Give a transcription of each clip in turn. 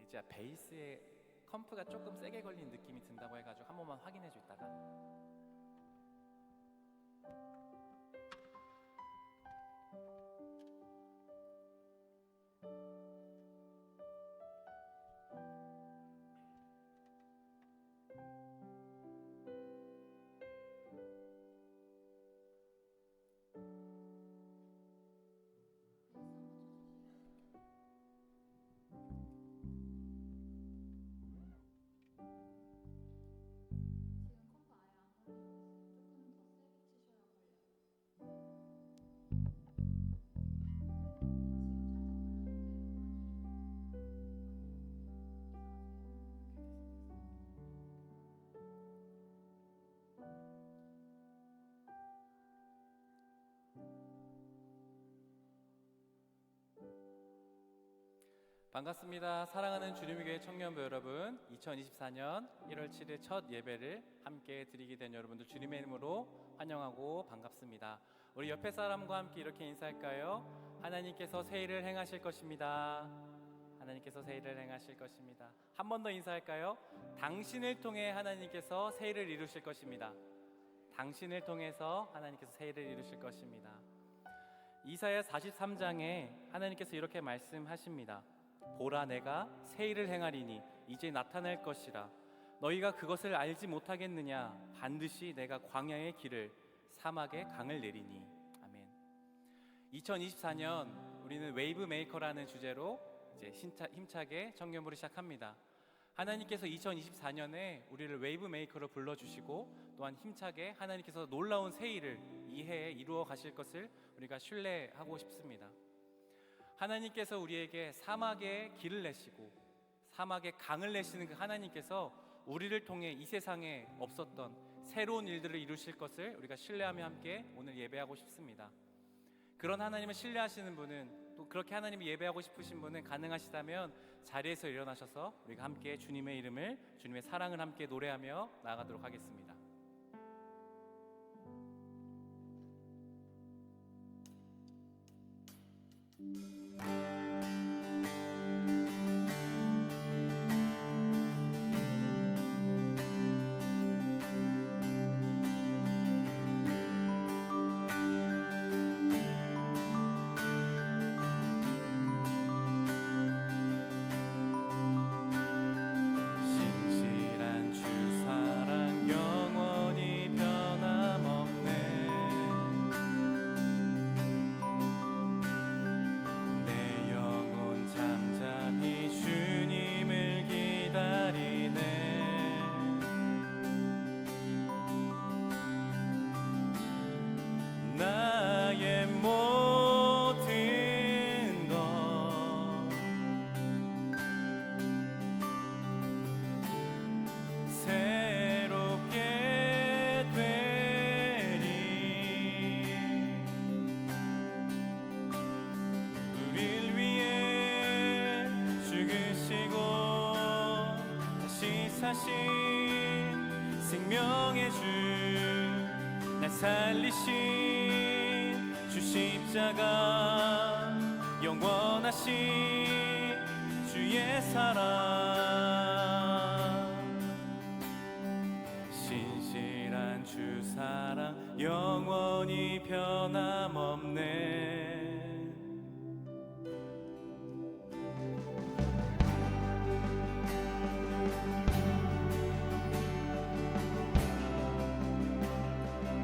진짜 베이스에 컴프가 조금 세게 걸린 느낌이 든다고 해가지고 한 번만 확인해 줘 있다가. 반갑습니다. 사랑하는 주님의 교회 청년부 여러분, 2024년 1월 7일 첫 예배를 함께 드리게 된 여러분들 주님의 이름으로 환영하고 반갑습니다. 우리 옆에 사람과 함께 이렇게 인사할까요? 하나님께서 새 일을 행하실 것입니다. 하나님께서 새 일을 행하실 것입니다. 한 번 더 인사할까요? 당신을 통해 하나님께서 새 일을 이루실 것입니다. 당신을 통해서 하나님께서 새 일을 이루실 것입니다. 이사야 43장에 하나님께서 이렇게 말씀하십니다. 보라, 내가 새 일을 행하리니 이제 나타날 것이라. 너희가 그것을 알지 못하겠느냐? 반드시 내가 광야의 길을 사막의 강을 내리니. 아멘. 2024년 우리는 웨이브 메이커라는 주제로 이제 힘차게 청년부를 시작합니다. 하나님께서 2024년에 우리를 웨이브 메이커로 불러주시고 또한 힘차게 하나님께서 놀라운 새 일을 이 해에 이루어 가실 것을 우리가 신뢰하고 싶습니다. 하나님께서 우리에게 사막의 길을 내시고 사막의 강을 내시는 그 하나님께서 우리를 통해 이 세상에 없었던 새로운 일들을 이루실 것을 우리가 신뢰하며 함께 오늘 예배하고 싶습니다. 그런 하나님을 신뢰하시는 분은, 또 그렇게 하나님을 예배하고 싶으신 분은 가능하시다면 자리에서 일어나셔서 우리가 함께 주님의 이름을, 주님의 사랑을 함께 노래하며 나아가도록 하겠습니다. 사신 생명의 주, 날 살리신 주 십자가, 영원하신 주의 사랑, 신실한 주 사랑 영원히 변함없네.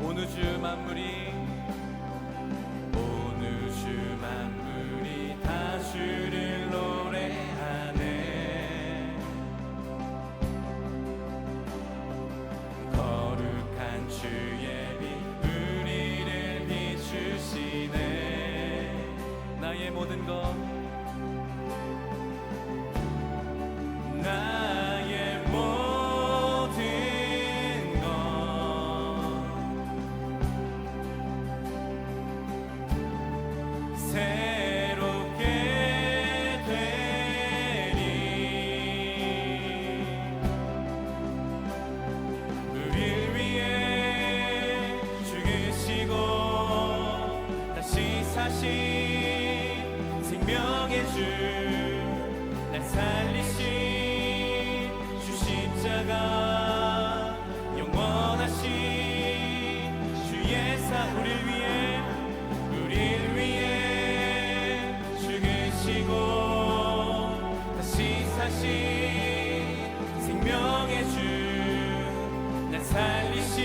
온 우주 만물이 다 주를 노래하네. 거룩한 주의 빛 우리를 비추시네. 나의 모든 것, 나의 모든 새롭게 되리. 우릴 위해 죽으시고 다시 사신 생명의 주, 날 살리신 살리신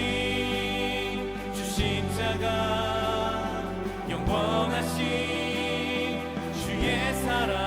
주 십자가 영원하신 주의 사랑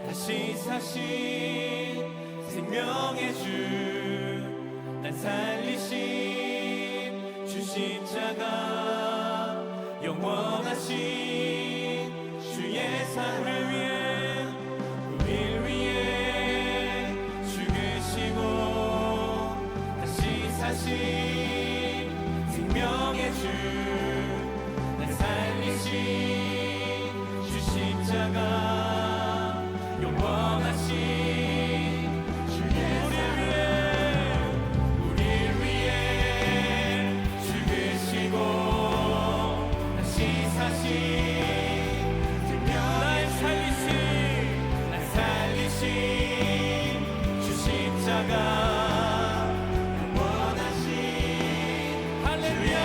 다시 사신 생명의 주 날 살리신 주 십자가 영원하신 주의 사랑을 위해 우릴 위해 죽으시고 다시 사신 생명의 주 날 살리신 주 십자가 영원하신 주의 우릴 위해 죽으시고 다시 사신 날 살리신 주 십자가 영원하신 할렐루야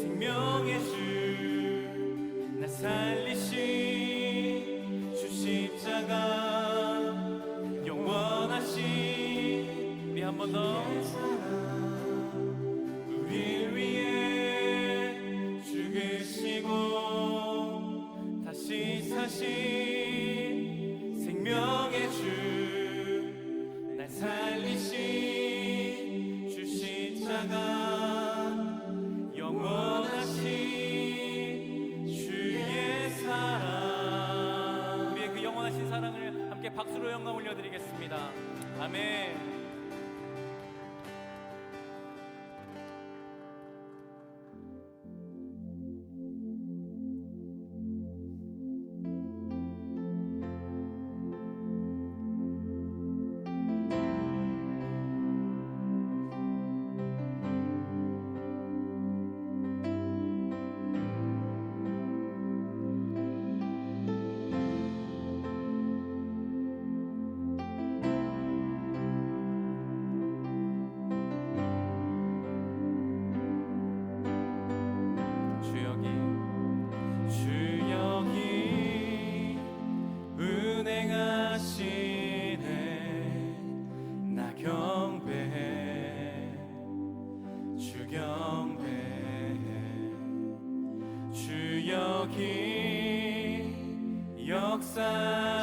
생명의 주 나 살리신 주 십자가 영원하신 우리 한 번 더 우릴 위해 죽으시고 다시 사신 생명의 주 날 살리신 주 십자가 영원하신 주의 사랑 우리의 그 영원하신 사랑을 함께 박수로 영광 올려드리겠습니다. 아멘.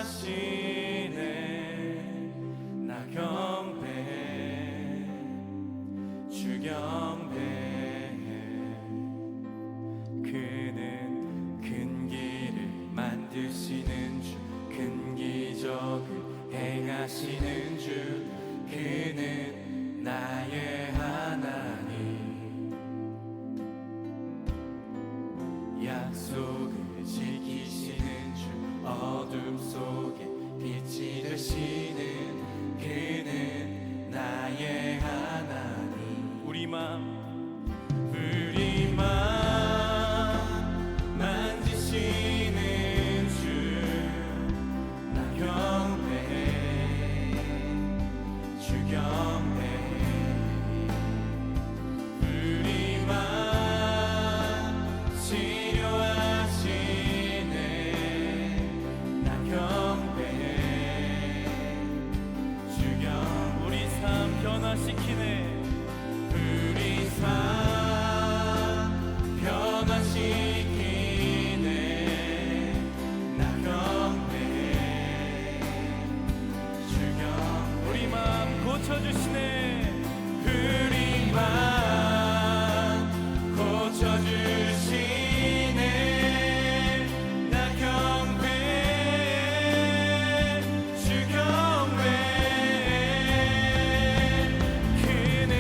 역사시네 나 경배해 주 경배해 그는 큰 길을 만드시는 주 큰 기적을 행하시는 주 그는 나의 하나님 약속을 지키시는 주 어둠 속에 빛이 되시는 그는 나의 하나님 우리 맘 나 경배 주경 우리 마음 고쳐주시네 우리 마음 고쳐주시네 나 경배 주 경배 그는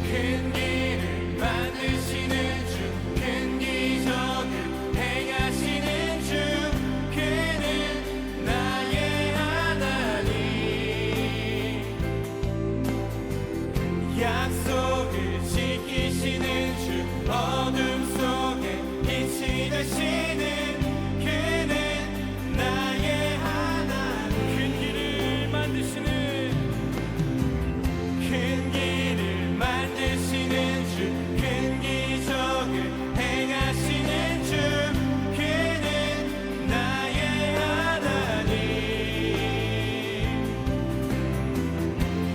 큰 길을 만드시는 주 큰 기적을 행하시는 주 그는 나의 하나님 약속을 지키시는 주 어둠 속에 빛이 되시는 그는 나의 하나님 큰 길을 만드시는 큰 길을 만드시는 주 큰 기적을 행하시는 주 그는 나의 하나님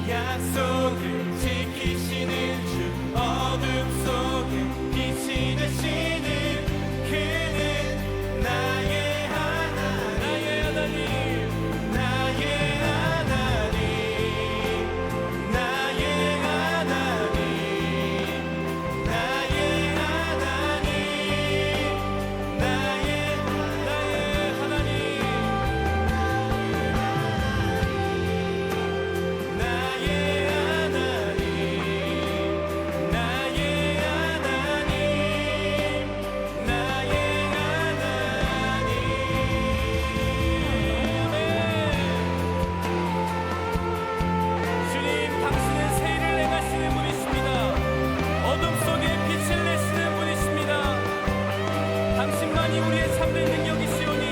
약속을 지키시는 주 어둠 속에 빛이 되시는 그는 나의 하나님 나의 하나님 나의 하나님 나의 하나님 나의 하나님 나의 하나님 나의 하나님 나의 하나님 나의 하나님 주님 당신은 세일을 행하시는 분이십니다 어둠 속에 빛을 내시는 분이십니다 당신만이 우리의 참된 능력이시오니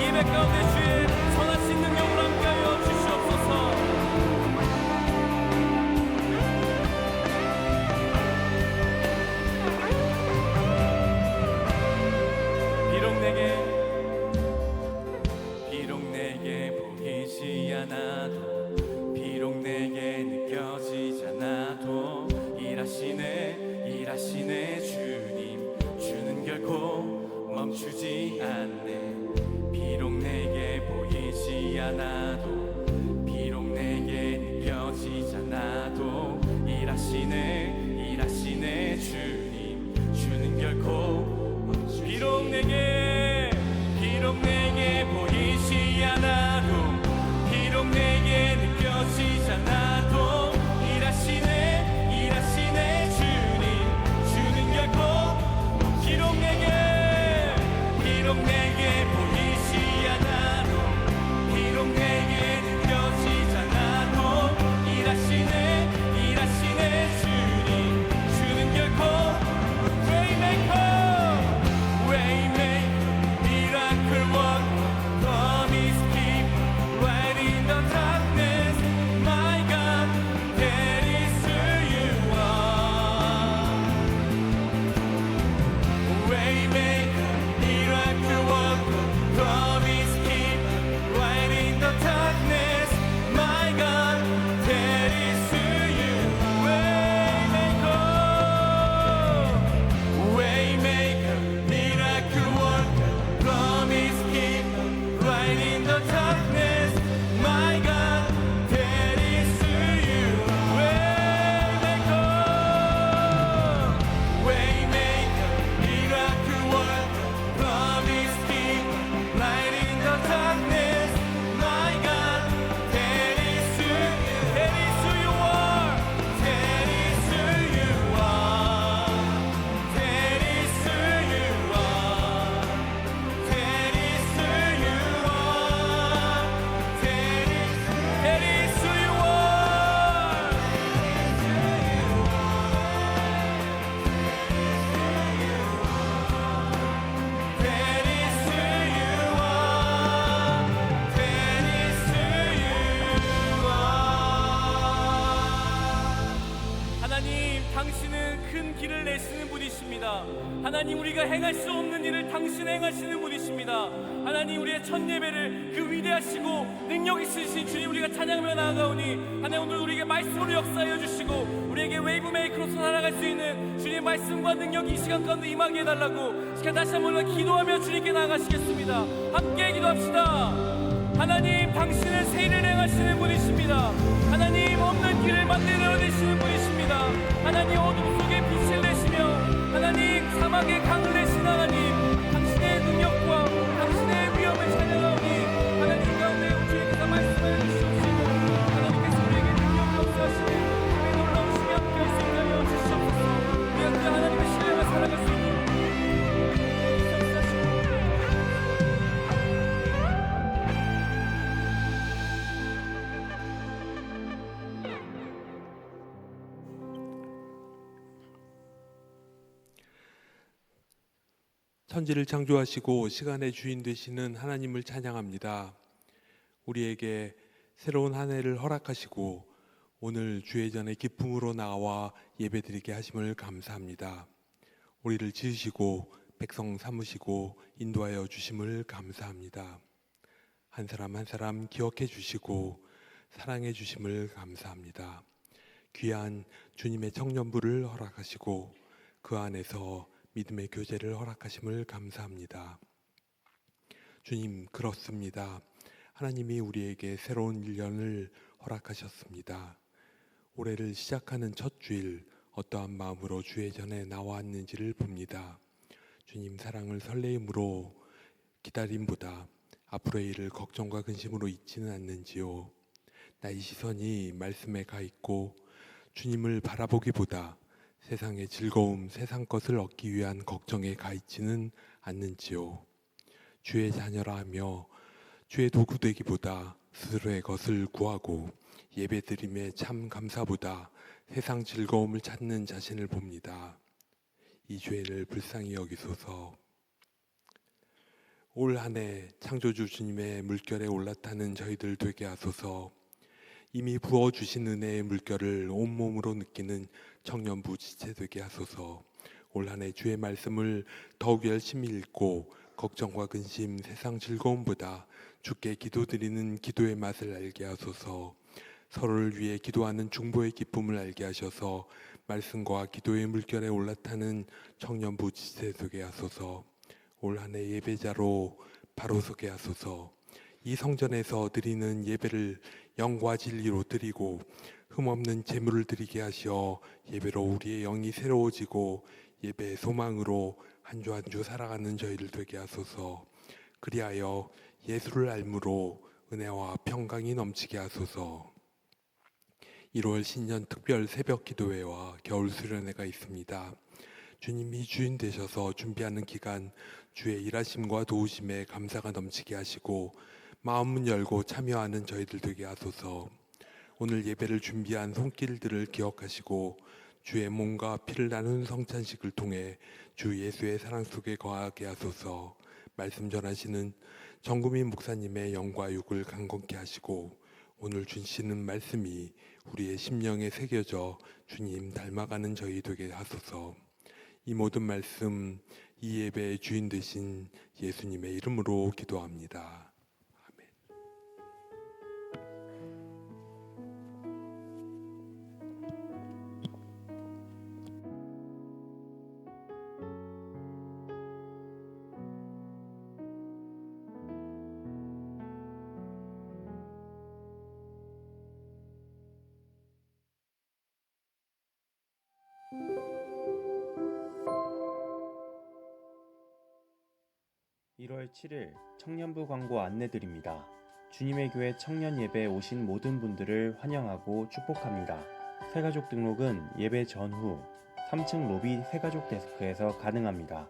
예배 가운데 주의 선하신 능력으로 함께하여 주시옵소서 비록 내게 보이지 않아도 비록 내게 느껴지지 않아도 일하시네 주님 주는 결코 멈추지 않네 비록 내게 보이지 않아도 비록 내게 느껴지지 않아도 일하시네 주님 주는 결코 비록 내게 보이지 않아도 비록 내게 느껴지지 않아도 일하시네 주님 주는 결코 비록 내게 보이지 않아도 비록 내게 느껴지지 않아도 일하시네 주님 주는 결코 Waymaker miracle worker promise keep right in the darkness my God that is who you are Waymaker miracle worker promise keep right in the darkness my God that is who you Waymaker miracle worker promise keep right in the darkness my God that is who you Waymaker miracle worker promise keep right in the darkness my God that is who you are that is who you are that is who you are that is who you are that is who you are that is who you are that is who you are 하나님 당신은 큰 길을 내시는 분이십니다 분이십니다. 하나님, 우리가 행할 수 없는 일을 당신 행하시는 분이십니다. 하나님, 우리의 첫 예배를 그 위대하시고 능력 있으신 주님 우리가 찬양하며 나아가오니 하나님, 오늘 우리에게 말씀으로 역사하여 주시고 우리에게 웨이브 메이커로서 살아갈 수 있는 주님의 말씀과 능력이 이 시간 가운데 임하게 해달라고 시간 다시 한번 기도하며 주님께 나아가시겠습니다. 함께 기도합시다. 하나님, 당신은 새 일을 행하시는 분이십니다. 하나님, 없는 길을 만들어내시는 분이십니다. 하나님, 어둠 속에 빛을 내시며 하나님, 사막의 강을 내신 하나님, 당신의 능력과 당신의 위엄을 찬양하오니 하나님 가운데 주님께서 말씀을 주시옵시고 하나님께서 우리에게 능력을 역사하시는 주의 놀라우심이 함께할 수 있게 하여 주시옵소서. 우리가 그 하나님의 신뢰를 살아갈 수 있는 천지를 창조하시고 시간의 주인 되시는 하나님을 찬양합니다. 우리에게 새로운 한 해를 허락하시고 오늘 주의 전에 기쁨으로 나와 예배드리게 하심을 감사합니다. 우리를 지으시고 백성 삼으시고 인도하여 주심을 감사합니다. 한 사람 한 사람 기억해 주시고 사랑해 주심을 감사합니다. 귀한 주님의 청년부를 허락하시고 그 안에서 믿음의 교제를 허락하심을 감사합니다. 주님, 그렇습니다. 하나님이 우리에게 새로운 1년을 허락하셨습니다. 올해를 시작하는 첫 주일 어떠한 마음으로 주의 전에 나왔는지를 봅니다. 주님 사랑을 설레임으로 기다림보다 앞으로의 일을 걱정과 근심으로 잊지는 않는지요. 나의 시선이 말씀에 가 있고 주님을 바라보기보다 세상의 즐거움, 세상 것을 얻기 위한 걱정에 가 있지는 않는지요. 주의 자녀라 하며 주의 도구 되기보다 스스로의 것을 구하고 예배드림에 참 감사보다 세상 즐거움을 찾는 자신을 봅니다. 이 죄를 불쌍히 여기소서. 올 한 해 창조주 주님의 물결에 올라타는 저희들 되게 하소서. 이미 부어주신 은혜의 물결을 온몸으로 느끼는 청년부 지체되게 하소서. 올 한 해 주의 말씀을 더욱 열심히 읽고 걱정과 근심, 세상 즐거움보다 주께 기도드리는 기도의 맛을 알게 하소서. 서로를 위해 기도하는 중보의 기쁨을 알게 하셔서 말씀과 기도의 물결에 올라타는 청년부 지체되게 하소서. 올 한 해 예배자로 바로 서게 하소서. 이 성전에서 드리는 예배를 영과 진리로 드리고 흠없는 제물을 드리게 하시어 예배로 우리의 영이 새로워지고 예배의 소망으로 한 주 한 주 살아가는 저희를 되게 하소서. 그리하여 예수를 알므로 은혜와 평강이 넘치게 하소서. 1월 신년 특별 새벽 기도회와 겨울 수련회가 있습니다. 주님이 주인 되셔서 준비하는 기간 주의 일하심과 도우심에 감사가 넘치게 하시고 마음문 열고 참여하는 저희들 되게 하소서. 오늘 예배를 준비한 손길들을 기억하시고 주의 몸과 피를 나눈 성찬식을 통해 주 예수의 사랑 속에 거하게 하소서. 말씀 전하시는 정구민 목사님의 영과 육을 강건케 하시고 오늘 주시는 말씀이 우리의 심령에 새겨져 주님 닮아가는 저희 되게 하소서. 이 모든 말씀 이 예배의 주인 되신 예수님의 이름으로 기도합니다. 1월 7일 청년부 광고 안내드립니다. 주님의 교회 청년 예배에 오신 모든 분들을 환영하고 축복합니다. 새가족 등록은 예배 전후 3층 로비 새가족 데스크에서 가능합니다.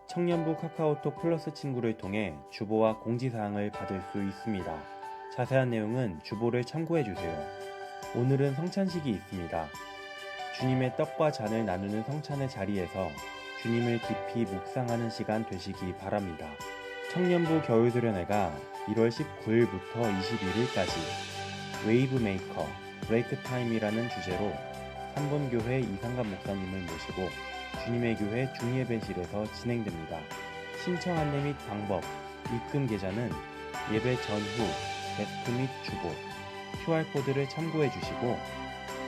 청년부 카카오톡 플러스 친구를 통해 주보와 공지사항을 받을 수 있습니다. 자세한 내용은 주보를 참고해주세요. 오늘은 성찬식이 있습니다. 주님의 떡과 잔을 나누는 성찬의 자리에서 주님을 깊이 묵상하는 시간 되시기 바랍니다. 청년부 겨울수련회가 1월 19일부터 21일까지 웨이브 메이커 브레이크 타임이라는 주제로 3번교회 이상감 목사님을 모시고 주님의 교회 중예배실에서 진행됩니다. 신청 안내 및 방법, 입금 계좌는 예배 전후, 게스트 및 주보, QR코드를 참고해 주시고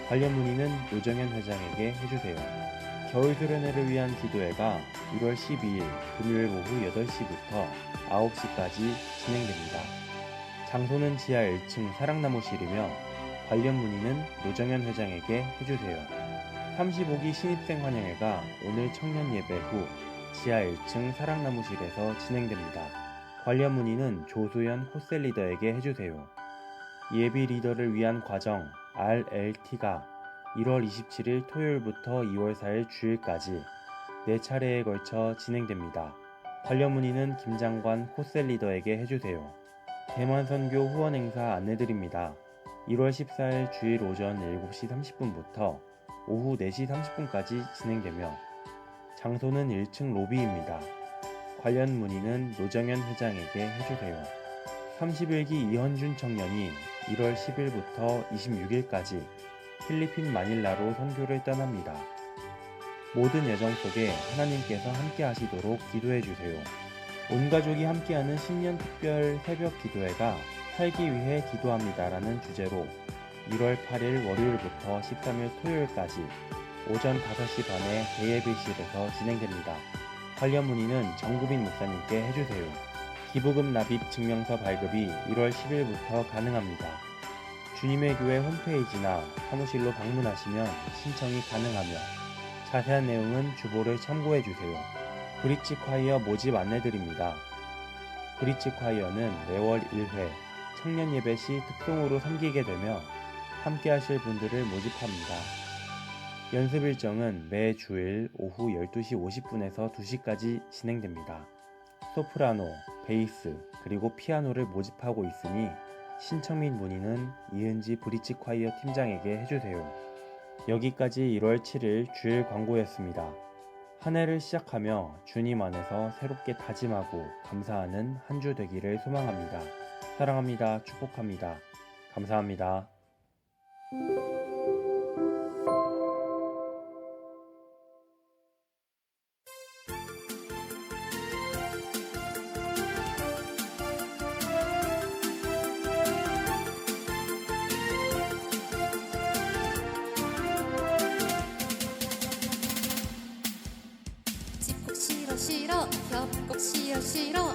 관련 문의는 노정현 회장에게 해주세요. 겨울 수련회를 위한 기도회가 1월 12일 금요일 오후 8시부터 9시까지 진행됩니다. 장소는 지하 1층 사랑나무실이며 관련 문의는 노정현 회장에게 해주세요. 35기 신입생 환영회가 오늘 청년 예배 후 지하 1층 사랑나무실에서 진행됩니다. 관련 문의는 조수연 코셀 리더에게 해주세요. 예비 리더를 위한 과정 RLT가 1월 27일 토요일부터 2월 4일 주일까지 4차례에 걸쳐 진행됩니다. 관련 문의는 김장관 코셀 리더에게 해주세요. 대만선교 후원 행사 안내드립니다. 1월 14일 주일 오전 7시 30분부터 오후 4시 30분까지 진행되며 장소는 1층 로비입니다. 관련 문의는 노정현 회장에게 해주세요. 31기 이현준 청년이 1월 10일부터 26일까지 필리핀 마닐라로 선교를 떠납니다. 모든 여정 속에 하나님께서 함께 하시도록 기도해 주세요. 온 가족이 함께하는 신년 특별 새벽 기도회가 살기 위해 기도합니다라는 주제로 1월 8일 월요일부터 13일 토요일까지 오전 5시 반에 대예배실에서 진행됩니다. 관련 문의는 정구빈 목사님께 해주세요. 기부금 납입 증명서 발급이 1월 10일부터 가능합니다. 주님의 교회 홈페이지나 사무실로 방문하시면 신청이 가능하며 자세한 내용은 주보를 참고해주세요. 브릿지 콰이어 모집 안내드립니다. 브릿지 콰이어는 매월 1회 청년 예배 시 특송으로 섬기게 되며 함께 하실 분들을 모집합니다. 연습 일정은 매 주일 오후 12시 50분에서 2시까지 진행됩니다. 소프라노, 베이스, 그리고 피아노를 모집하고 있으니 신청 및 문의는 이은지 브릿지 콰이어 팀장에게 해주세요. 여기까지 1월 7일 주일 광고였습니다. 한 해를 시작하며 주님 안에서 새롭게 다짐하고 감사하는 한 주 되기를 소망합니다. 사랑합니다. 축복합니다. 감사합니다. 집콕 싫어 싫어 협곡 싫어 싫어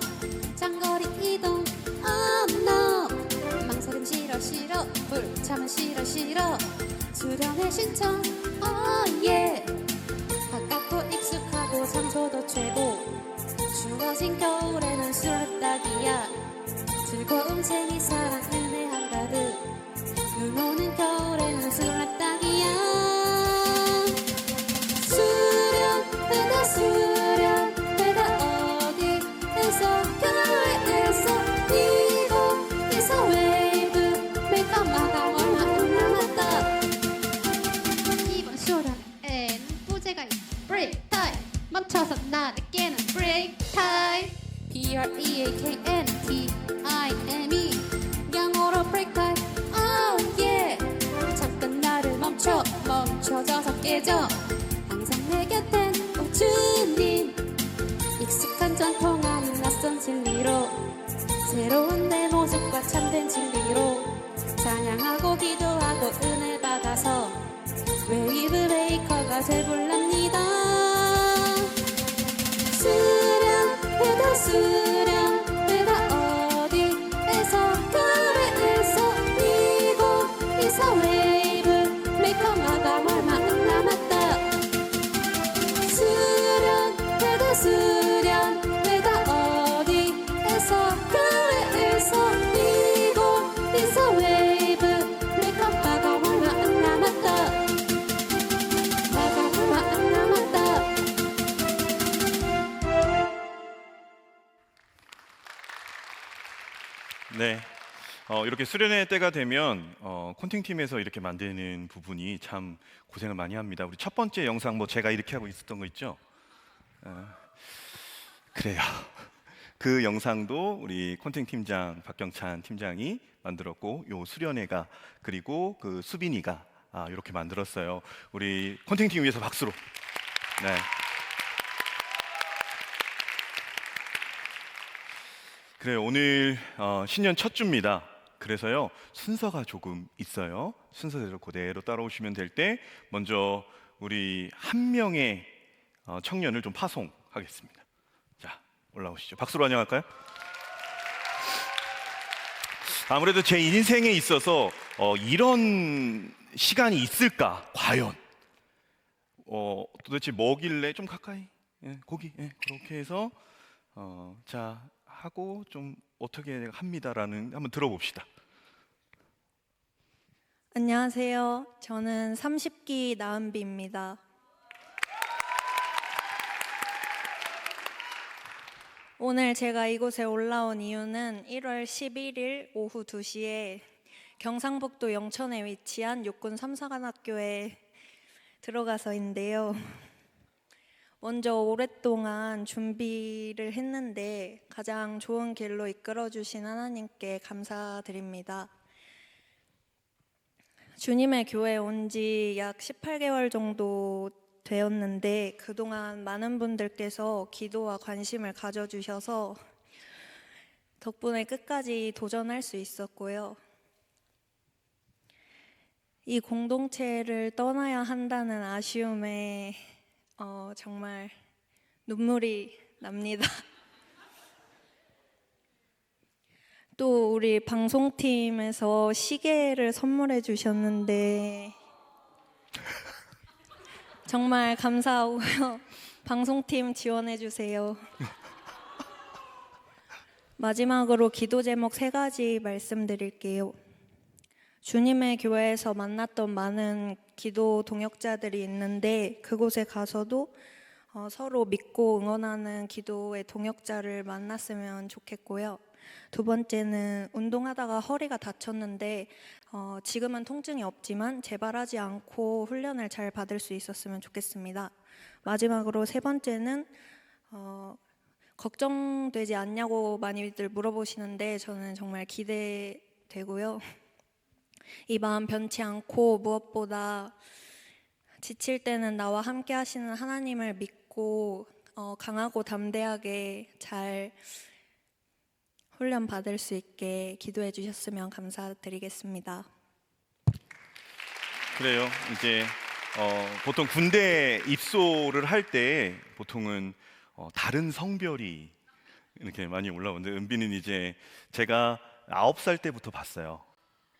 장거리 이동 oh no 망설임 싫어 싫어 불참은 싫어 싫어 수련회 신청 oh yeah 가깝고 익숙하고 장소도 최고 추워진 겨울에는 술딱이야 즐거움 재미 사랑 은혜 한가득 눈 오는 겨울에는 술딱이야 수련회가 어디에서 교회에서 이곳에서 웨이브 메가마가 얼마 안 남았다 이번 수련회엔 부제가 브레이크 타임 멈춰서 나를 깨는 브레이크 타임 BREAKNTIME 영어로 브레이크 타임 oh yeah 잠깐 나를 멈춰져서 깨져 항상 내 곁엔 오 주님 익숙한 전통하는 낯선 진리로 새로운 내 모습과 참된 진리로 찬양하고 기도하고 은혜 받아서 웨이브 브레이커가 되볼랍니다 수련회가 어디에서 교회에서 이곳에서 웨이브 브레이커마가 얼마 안 남았다 수련회가 어디에서 교회에서 이곳에서 웨이브 브레이커마가 얼마 안 남았다 마가 얼마 안 남았다 네, 이렇게 수련회 때가 되면 콘팅팀에서 이렇게 만드는 부분이 참 고생을 많이 합니다. 우리 첫 번째 영상 제가 이렇게 하고 있었던 거 있죠? 그래요. 그 영상도 우리 콘팅 팀장 박경찬 팀장이 만들었고 요 수련회가 그리고 그 수빈이가 이렇게 만들었어요. 우리 콘팅 팀 위해서 박수로. 네. 그래요. 오늘 신년 첫 주입니다. 그래서요 순서가 조금 있어요. 순서대로 그대로 따라오시면 될 때 먼저 우리 한 명의 청년을 좀 파송하겠습니다. 자, 올라오시죠. 박수로 환영할까요? 아무래도 제 인생에 있어서 이런 시간이 있을까 과연 도대체 뭐길래 좀 가까이 고기 그렇게 해서 자 하고 좀 어떻게 합니다라는 한번 들어봅시다. 안녕하세요. 저는 30기 나은비입니다. 오늘 제가 이곳에 올라온 이유는 1월 11일 오후 2시에 경상북도 영천에 위치한 육군 삼사관학교에 들어가서인데요. 먼저 오랫동안 준비를 했는데 가장 좋은 길로 이끌어 주신 하나님께 감사드립니다. 주님의 교회에 온 지 약 18개월 정도 되었는데 그동안 많은 분들께서 기도와 관심을 가져주셔서 덕분에 끝까지 도전할 수 있었고요. 이 공동체를 떠나야 한다는 아쉬움에 정말 눈물이 납니다. 또 우리 방송팀에서 시계를 선물해 주셨는데 정말 감사하고요. 방송팀 지원해 주세요. 마지막으로 기도 제목 3가지 말씀드릴게요. 주님의 교회에서 만났던 많은 기도 동역자들이 있는데 그곳에 가서도 서로 믿고 응원하는 기도의 동역자를 만났으면 좋겠고요. 2번째는 운동하다가 허리가 다쳤는데 지금은 통증이 없지만 재발하지 않고 훈련을 잘 받을 수 있었으면 좋겠습니다. 마지막으로 3번째는 걱정되지 않냐고 많이들 물어보시는데 저는 정말 기대되고요. 이 마음 변치 않고 무엇보다 지칠 때는 나와 함께 하시는 하나님을 믿고 강하고 담대하게 잘 훈련 받을 수 있게 기도해 주셨으면 감사드리겠습니다. 그래요. 이제 보통 군대 입소를 할 때 보통은 다른 성별이 이렇게 많이 올라오는데 은비는 이제 제가 9살 때부터 봤어요.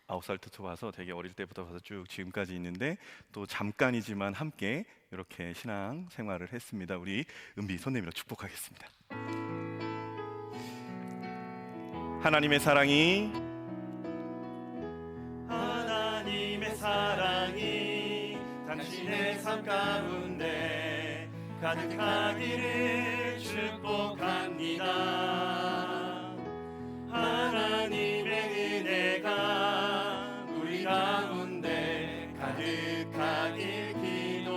9살 때부터 봐서 되게 어릴 때부터 봐서 쭉 지금까지 있는데 또 잠깐이지만 함께 이렇게 신앙 생활을 했습니다. 우리 은비 손 내밀어 축복하겠습니다. 하나님의 사랑이 당신의 삶 가운데 가득하기를 축복합니다. 하나님의 은혜가 우리 가운데 가득하길 기도합니다.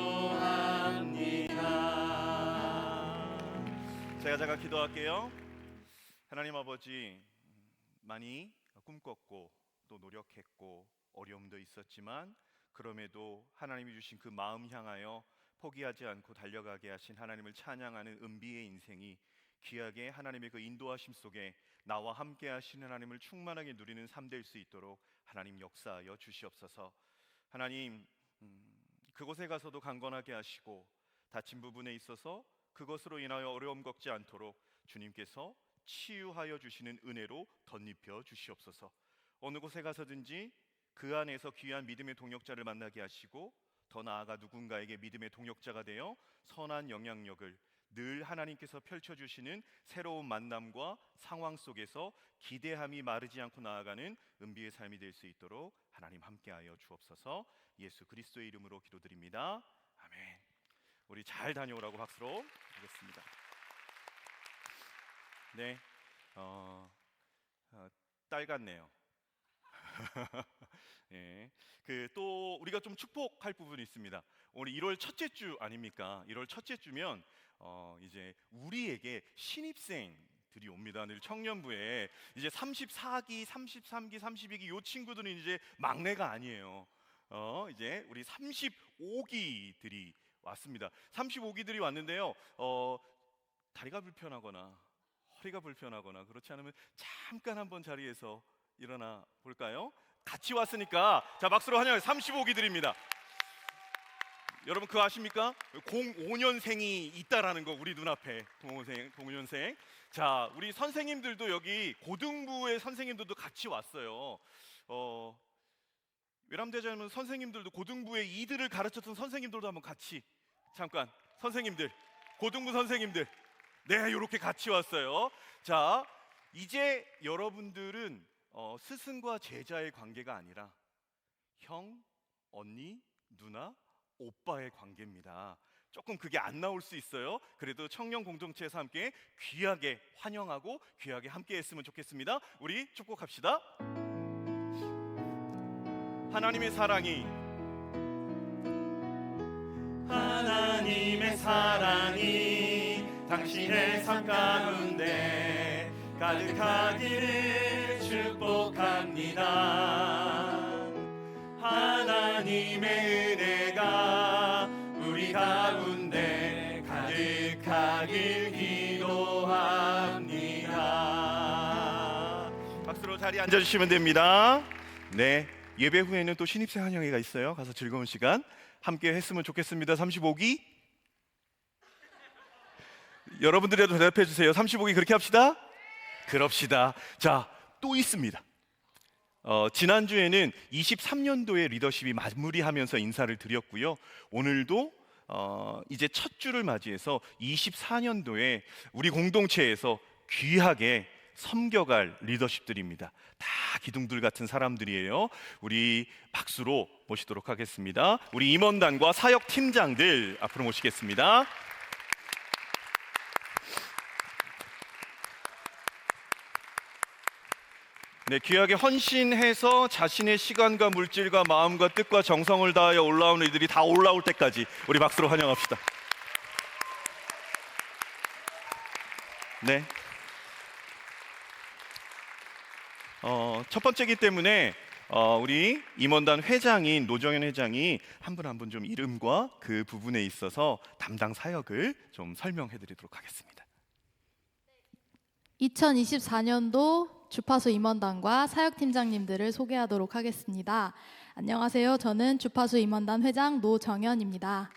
제가 기도할게요. 하나님 아버지, 많이 꿈꿨고 또 노력했고 어려움도 있었지만 그럼에도 하나님이 주신 그 마음 향하여 포기하지 않고 달려가게 하신 하나님을 찬양하는 은비의 인생이 귀하게 하나님의 그 인도하심 속에 나와 함께 하시는 하나님을 충만하게 누리는 삶 될 수 있도록 하나님 역사하여 주시옵소서. 하나님, 그곳에 가서도 강건하게 하시고 다친 부분에 있어서 그것으로 인하여 어려움 겪지 않도록 주님께서 치유하여 주시는 은혜로 덧입혀 주시옵소서. 어느 곳에 가서든지 그 안에서 귀한 믿음의 동역자를 만나게 하시고 더 나아가 누군가에게 믿음의 동역자가 되어 선한 영향력을 늘 하나님께서 펼쳐주시는 새로운 만남과 상황 속에서 기대함이 마르지 않고 나아가는 은비의 삶이 될 수 있도록 하나님 함께하여 주옵소서. 예수 그리스도의 이름으로 기도드립니다. 아멘. 우리 잘 다녀오라고 박수로 하겠습니다. 네, 딸 같네요. 예, 또 우리가 좀 축복할 부분이 있습니다. 오늘 1월 첫째 주 아닙니까? 1월 첫째 주면 이제 우리에게 신입생들이 옵니다. 늘 청년부에 이제 34기, 33기, 32기 요 친구들은 이제 막내가 아니에요. 이제 우리 35기들이 왔습니다. 35기들이 왔는데요. 다리가 불편하거나 허리가 불편하거나 그렇지 않으면 잠깐 한번 자리에서 일어나 볼까요? 같이 왔으니까 자 박수로 환영해. 35기 드립니다. 여러분 그거 아십니까? 05년생이 있다라는 거 우리 눈앞에 05년생. 자 우리 선생님들도 여기 고등부의 선생님들도 같이 왔어요. 외람되자면 선생님들도 고등부의 이들을 가르쳤던 선생님들도 한번 같이 잠깐 선생님들 고등부 선생님들 네 이렇게 같이 왔어요. 자 이제 여러분들은 스승과 제자의 관계가 아니라 형, 언니, 누나, 오빠의 관계입니다. 조금 그게 안 나올 수 있어요. 그래도 청년 공동체에서 함께 귀하게 환영하고 귀하게 함께 했으면 좋겠습니다. 우리 축복합시다. 하나님의 사랑이 당신의 삶 가운데 가득하기를 축복합니다. 하나님의 은혜가 우리 가운데 가득하길 기도합니다. 박수로 자리에 앉아주시면 됩니다. 네, 예배 후에는 또 신입생 환영회가 있어요. 가서 즐거운 시간 함께 했으면 좋겠습니다. 35기 여러분들이라도 대답해 주세요. 35기 그렇게 합시다. 그럽시다. 자, 또 있습니다. 지난주에는 23년도의 리더십이 마무리하면서 인사를 드렸고요. 오늘도 이제 첫 주를 맞이해서 24년도에 우리 공동체에서 귀하게 섬겨갈 리더십들입니다. 다 기둥들 같은 사람들이에요. 우리 박수로 모시도록 하겠습니다. 우리 임원단과 사역 팀장들 앞으로 모시겠습니다. 네, 귀하게 헌신해서 자신의 시간과 물질과 마음과 뜻과 정성을 다하여 올라오는 이들이 다 올라올 때까지 우리 박수로 환영합시다. 네. 첫 번째이기 때문에 우리 임원단 회장인 노정현 회장이 한 분 한 분 좀 이름과 그 부분에 있어서 담당 사역을 좀 설명해 드리도록 하겠습니다. 2024년도 주파수 임원단과 사역팀장님들을 소개하도록 하겠습니다. 안녕하세요. 저는 주파수 임원단 회장 노정현입니다.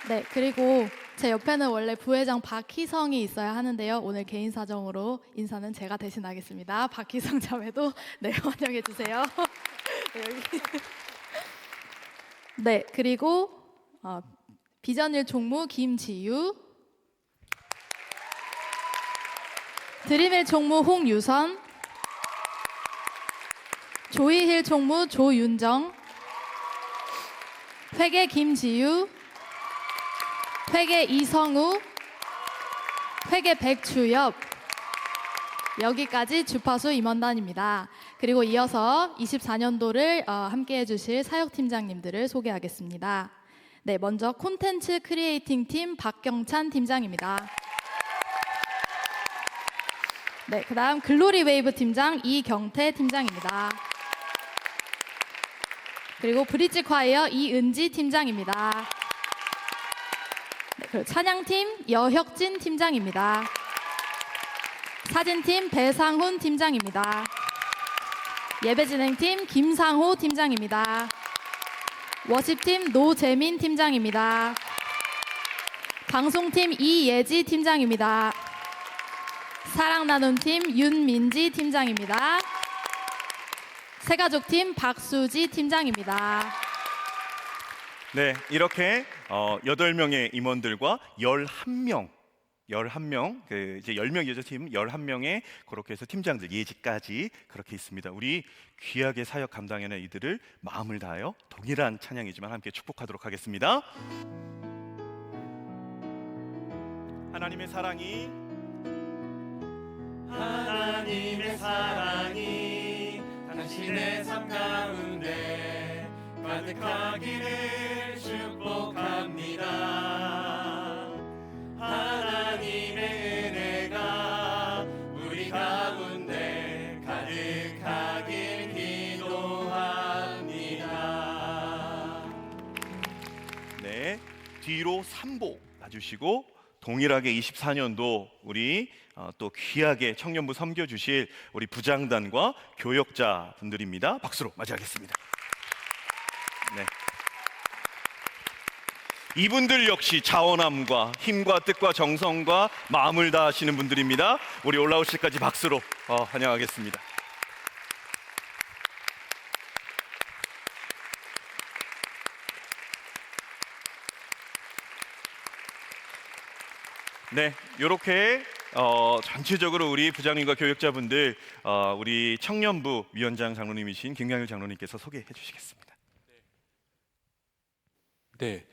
네, 그리고 제 옆에는 원래 부회장 박희성이 있어야 하는데요. 오늘 개인 사정으로 인사는 제가 대신하겠습니다. 박희성 자매도 네, 환영해 주세요. 네, 여기. 네, 그리고 비전일 총무 김지유, 드림일 총무 홍유선, 조이힐 총무 조윤정, 회계 김지유, 회계 이성우, 회계 백주엽, 여기까지 주파수 임원단입니다. 그리고 이어서 24년도를 함께 해주실 사역팀장님들을 소개하겠습니다. 네, 먼저 콘텐츠 크리에이팅 팀 박경찬 팀장입니다. 네, 그 다음 글로리 웨이브 팀장 이경태 팀장입니다. 그리고 브릿지 콰이어 이은지 팀장입니다. 네, 그리고 찬양팀 여혁진 팀장입니다. 사진팀 배상훈 팀장입니다. 예배진행팀 김상호 팀장입니다. 워십팀 노재민 팀장입니다. 방송팀 이예지 팀장입니다. 사랑나눔팀 윤민지 팀장입니다. 새가족팀 박수지 팀장입니다. 네, 이렇게 8명의 임원들과 11명 이제 10명 여자팀 11명의 그렇게 해서 팀장들 예지까지 그렇게 있습니다. 우리 귀하게 사역 감당하는 이들을 마음을 다하여 동일한 찬양이지만 함께 축복하도록 하겠습니다. 하나님의 사랑이 당신의 삶 가운데 가득하기를 축복합니다. 하나님의 은혜가 우리 가운데 가득하길 기도합니다. 네, 뒤로 3보 봐주시고 동일하게 24년도 우리 또 귀하게 청년부 섬겨주실 우리 부장단과 교역자 분들입니다. 박수로 맞이하겠습니다. 네. 이분들 역시 자원함과 힘과 뜻과 정성과 마음을 다하시는 분들입니다. 우리 올라오실 때까지 박수로 환영하겠습니다. 네, 이렇게 전체적으로 우리 부장님과 교역자분들, 우리 청년부 위원장 장로님이신 김광일 장로님께서 소개해 주시겠습니다. 네,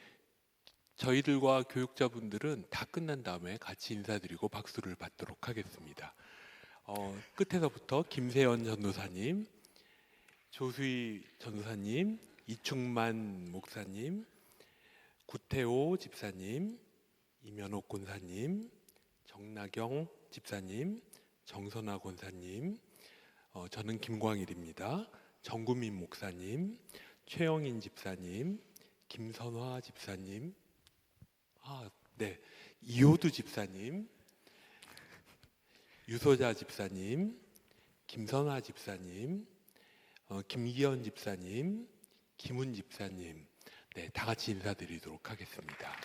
저희들과 교육자분들은 다 끝난 다음에 같이 인사드리고 박수를 받도록 하겠습니다. 끝에서부터 김세연 전도사님, 조수희 전도사님, 이충만 목사님, 구태호 집사님, 이면옥 권사님, 정나경 집사님, 정선아 권사님, 저는 김광일입니다. 정구민 목사님, 최영인 집사님, 김선화 집사님, 네, 이호두 집사님, 유소자 집사님, 김선화 집사님, 김기현 집사님, 김훈 집사님, 네, 다 같이 인사드리도록 하겠습니다.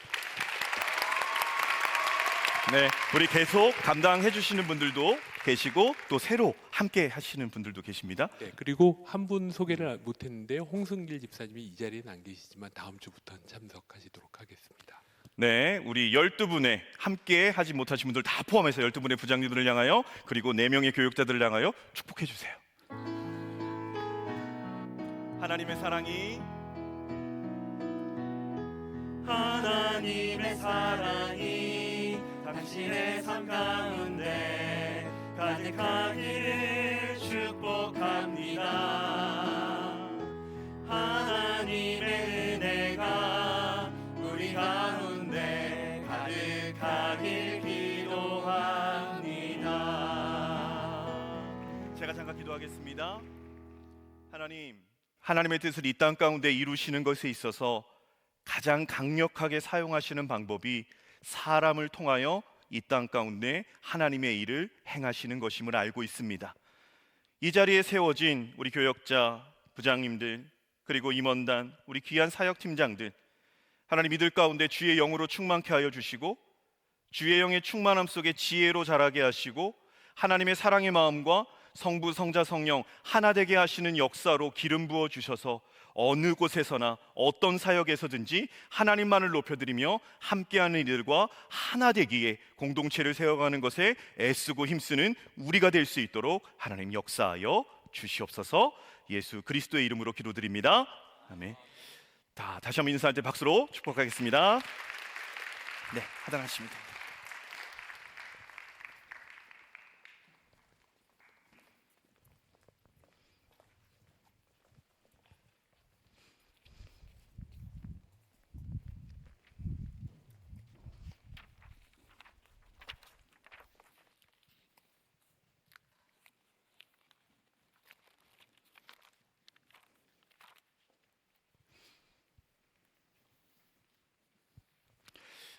네, 우리 계속 감당해 주시는 분들도 계시고 또 새로 함께 하시는 분들도 계십니다. 네, 그리고 한 분 소개를 못했는데 홍승길 집사님이 이 자리에는 안 계시지만 다음 주부터는 참석하시도록 하겠습니다. 네, 우리 12분의 함께 하지 못하신 분들 다 포함해서 12분의 부장님들을 향하여 그리고 4명의 교육자들을 향하여 축복해 주세요. 하나님의 사랑이 당신의 삶 가운데 가득하기를 축복합니다. 하나님의 은혜가 우리 가운데 가득하길 기도합니다. 제가 잠깐 기도하겠습니다. 하나님의 뜻을 이 땅 가운데 이루시는 것에 있어서 가장 강력하게 사용하시는 방법이 사람을 통하여 이 땅 가운데 하나님의 일을 행하시는 것임을 알고 있습니다. 이 자리에 세워진 우리 교역자, 부장님들, 그리고 임원단, 우리 귀한 사역팀장들, 하나님 이들 가운데 주의 영으로 충만케 하여 주시고 주의 영의 충만함 속에 지혜로 자라게 하시고 하나님의 사랑의 마음과 성부, 성자, 성령 하나 되게 하시는 역사로 기름 부어 주셔서 어느 곳에서나 어떤 사역에서든지 하나님만을 높여드리며 함께하는 이들과 하나 되기에 공동체를 세워가는 것에 애쓰고 힘쓰는 우리가 될 수 있도록 하나님 역사하여 주시옵소서. 예수 그리스도의 이름으로 기도드립니다. 아멘. 다시 한번 인사할 때 박수로 축복하겠습니다. 네, 하단하시면 됩니다.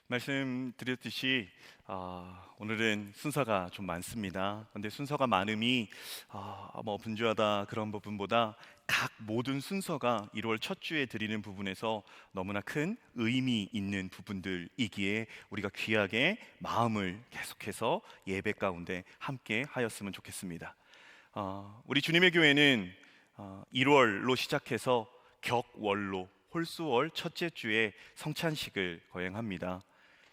말씀드렸듯이 오늘은 순서가 좀 많습니다. 그런데 순서가 많음이 분주하다 그런 부분보다 각 모든 순서가 1월 첫 주에 드리는 부분에서 너무나 큰 의미 있는 부분들이기에 우리가 귀하게 마음을 계속해서 예배 가운데 함께 하였으면 좋겠습니다. 우리 주님의 교회는 1월로 시작해서 격월로 홀수월 첫째 주에 성찬식을 거행합니다.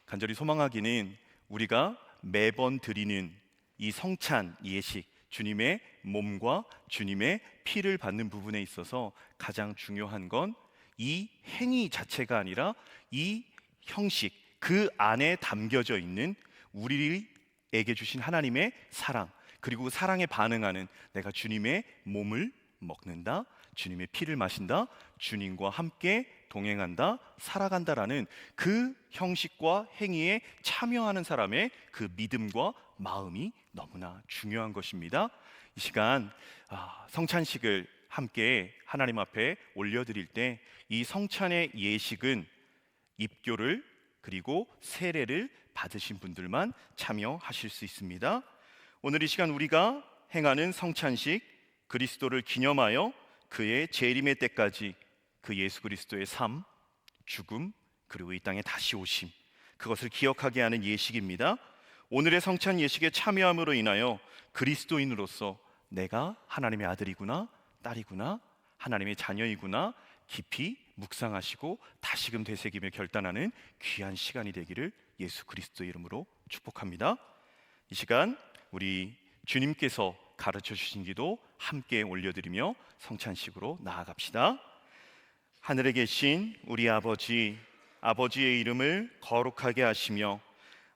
간절히 소망하기는 우리가 매번 드리는 이 성찬 예식, 주님의 몸과 주님의 피를 받는 부분에 있어서 가장 중요한 건 이 행위 자체가 아니라 이 형식, 그 안에 담겨져 있는 우리에게 주신 하나님의 사랑, 그리고 사랑에 반응하는 내가 주님의 몸을 먹는다, 주님의 피를 마신다, 주님과 함께 동행한다, 살아간다라는 그 형식과 행위에 참여하는 사람의 그 믿음과 마음이 너무나 중요한 것입니다. 이 시간 성찬식을 함께 하나님 앞에 올려드릴 때 이 성찬의 예식은 입교를 그리고 세례를 받으신 분들만 참여하실 수 있습니다. 오늘 이 시간 우리가 행하는 성찬식, 그리스도를 기념하여 그의 재림의 때까지 그 예수 그리스도의 삶, 죽음, 그리고 이 땅에 다시 오심, 그것을 기억하게 하는 예식입니다. 오늘의 성찬 예식에 참여함으로 인하여 그리스도인으로서 내가 하나님의 아들이구나, 딸이구나, 하나님의 자녀이구나 깊이 묵상하시고 다시금 되새김을 결단하는 귀한 시간이 되기를 예수 그리스도의 이름으로 축복합니다. 이 시간 우리 주님께서 가르쳐 주신 기도 함께 올려드리며 성찬식으로 나아갑시다. 하늘에 계신 우리 아버지, 아버지의 이름을 거룩하게 하시며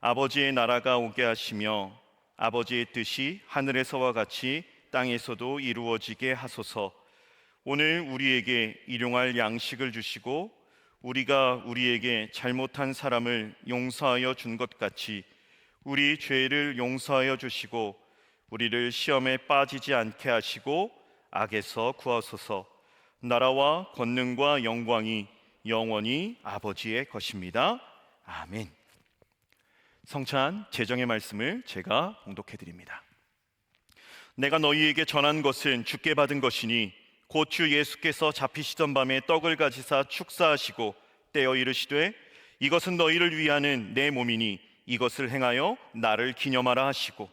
아버지의 나라가 오게 하시며 아버지의 뜻이 하늘에서와 같이 땅에서도 이루어지게 하소서. 오늘 우리에게 일용할 양식을 주시고 우리가 우리에게 잘못한 사람을 용서하여 준 것 같이 우리 죄를 용서하여 주시고 우리를 시험에 빠지지 않게 하시고 악에서 구하소서. 나라와 권능과 영광이 영원히 아버지의 것입니다. 아멘. 성찬 제정의 말씀을 제가 봉독해 드립니다. 내가 너희에게 전한 것은 주께 받은 것이니 곧 주 예수께서 잡히시던 밤에 떡을 가지사 축사하시고 떼어 이르시되 이것은 너희를 위하는 내 몸이니 이것을 행하여 나를 기념하라 하시고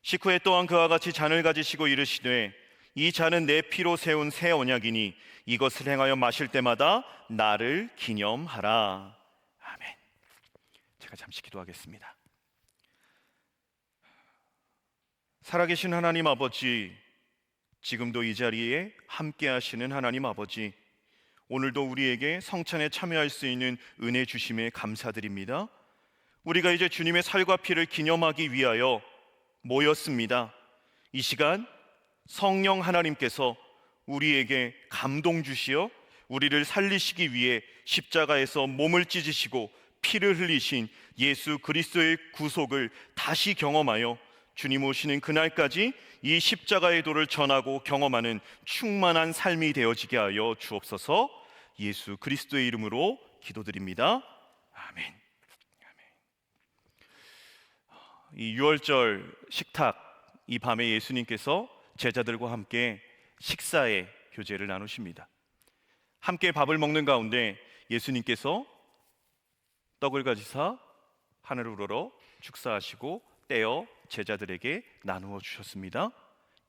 식후에 또한 그와 같이 잔을 가지시고 이르시되 이 잔은 내 피로 세운 새 언약이니 이것을 행하여 마실 때마다 나를 기념하라. 아멘. 제가 잠시 기도하겠습니다. 살아계신 하나님 아버지, 지금도 이 자리에 함께 하시는 하나님 아버지, 오늘도 우리에게 성찬에 참여할 수 있는 은혜 주심에 감사드립니다. 우리가 이제 주님의 살과 피를 기념하기 위하여 모였습니다. 이 시간 성령 하나님께서 우리에게 감동 주시어 우리를 살리시기 위해 십자가에서 몸을 찢으시고 피를 흘리신 예수 그리스도의 구속을 다시 경험하여 주님 오시는 그날까지 이 십자가의 도를 전하고 경험하는 충만한 삶이 되어지게 하여 주옵소서. 예수 그리스도의 이름으로 기도드립니다. 아멘. 이 유월절 식탁, 이 밤에 예수님께서 제자들과 함께 식사의 교제를 나누십니다. 함께 밥을 먹는 가운데 예수님께서 떡을 가지사 하늘을 우러러 축사하시고 떼어 제자들에게 나누어 주셨습니다.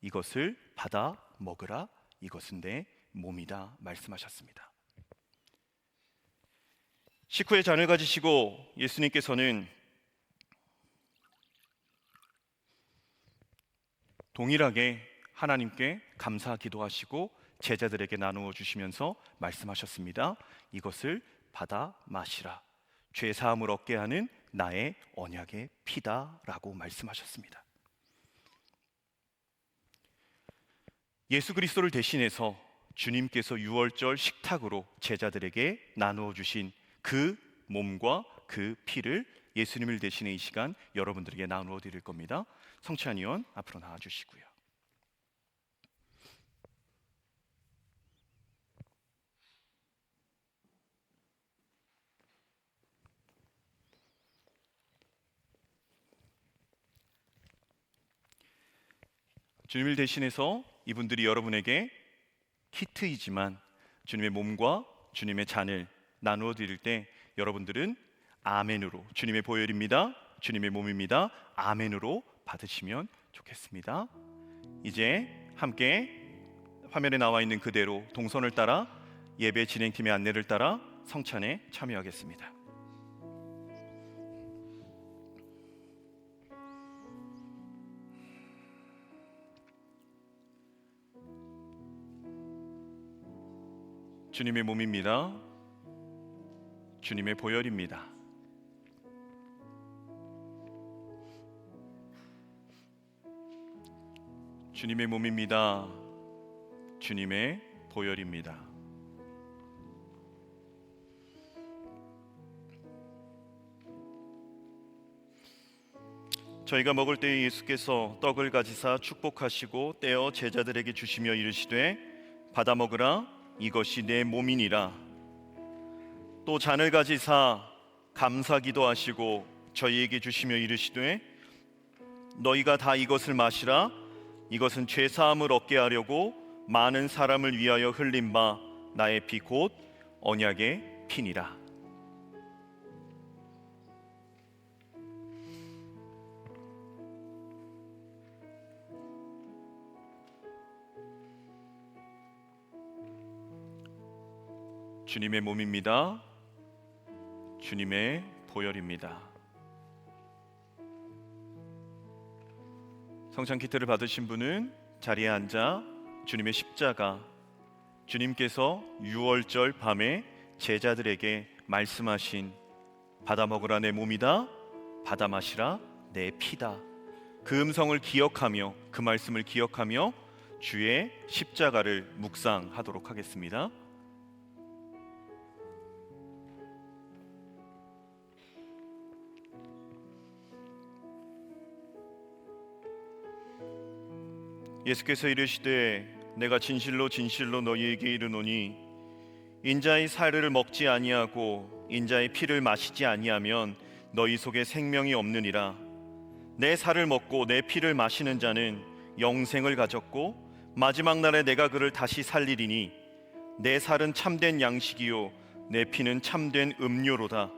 이것을 받아 먹으라, 이것은 내 몸이다 말씀하셨습니다. 식후에 잔을 가지시고 예수님께서는 동일하게 하나님께 감사 기도하시고 제자들에게 나누어 주시면서 말씀하셨습니다. 이것을 받아 마시라, 죄 사함을 얻게 하는 나의 언약의 피다라고 말씀하셨습니다. 예수 그리스도를 대신해서 주님께서 유월절 식탁으로 제자들에게 나누어 주신 그 몸과 그 피를 예수님을 대신해 이 시간 여러분들에게 나누어 드릴 겁니다. 성찬 위원 앞으로 나와 주시고요. 주님을 대신해서 이분들이 여러분에게 키트이지만 주님의 몸과 주님의 잔을 나누어 드릴 때 여러분들은 아멘으로, 주님의 보혈입니다, 주님의 몸입니다, 아멘으로 받으시면 좋겠습니다. 이제 함께 화면에 나와 있는 그대로 동선을 따라 예배 진행팀의 안내를 따라 성찬에 참여하겠습니다. 주님의 몸입니다. 주님의 보혈입니다. 주님의 몸입니다. 주님의 보혈입니다. 저희가 먹을 때에 예수께서 떡을 가지사 축복하시고 떼어 제자들에게 주시며 이르시되 받아 먹으라, 이것이 내 몸이니라. 또 잔을 가지사 감사기도 하시고 저희에게 주시며 이르시되 너희가 다 이것을 마시라. 이것은 죄 사함을 얻게 하려고 많은 사람을 위하여 흘린 바 나의 피 곧 언약의 피니라. 주님의 몸입니다. 주님의 보혈입니다. 성찬 키트를 받으신 분은 자리에 앉아 주님의 십자가, 주님께서 유월절 밤에 제자들에게 말씀하신 받아 먹으라 내 몸이다, 받아 마시라 내 피다, 그 음성을 기억하며, 그 말씀을 기억하며 주의 십자가를 묵상하도록 하겠습니다. 예수께서 이르시되 내가 진실로 진실로 너희에게 이르노니 인자의 살을 먹지 아니하고 인자의 피를 마시지 아니하면 너희 속에 생명이 없느니라. 내 살을 먹고 내 피를 마시는 자는 영생을 가졌고 마지막 날에 내가 그를 다시 살리리니 내 살은 참된 양식이요 내 피는 참된 음료로다.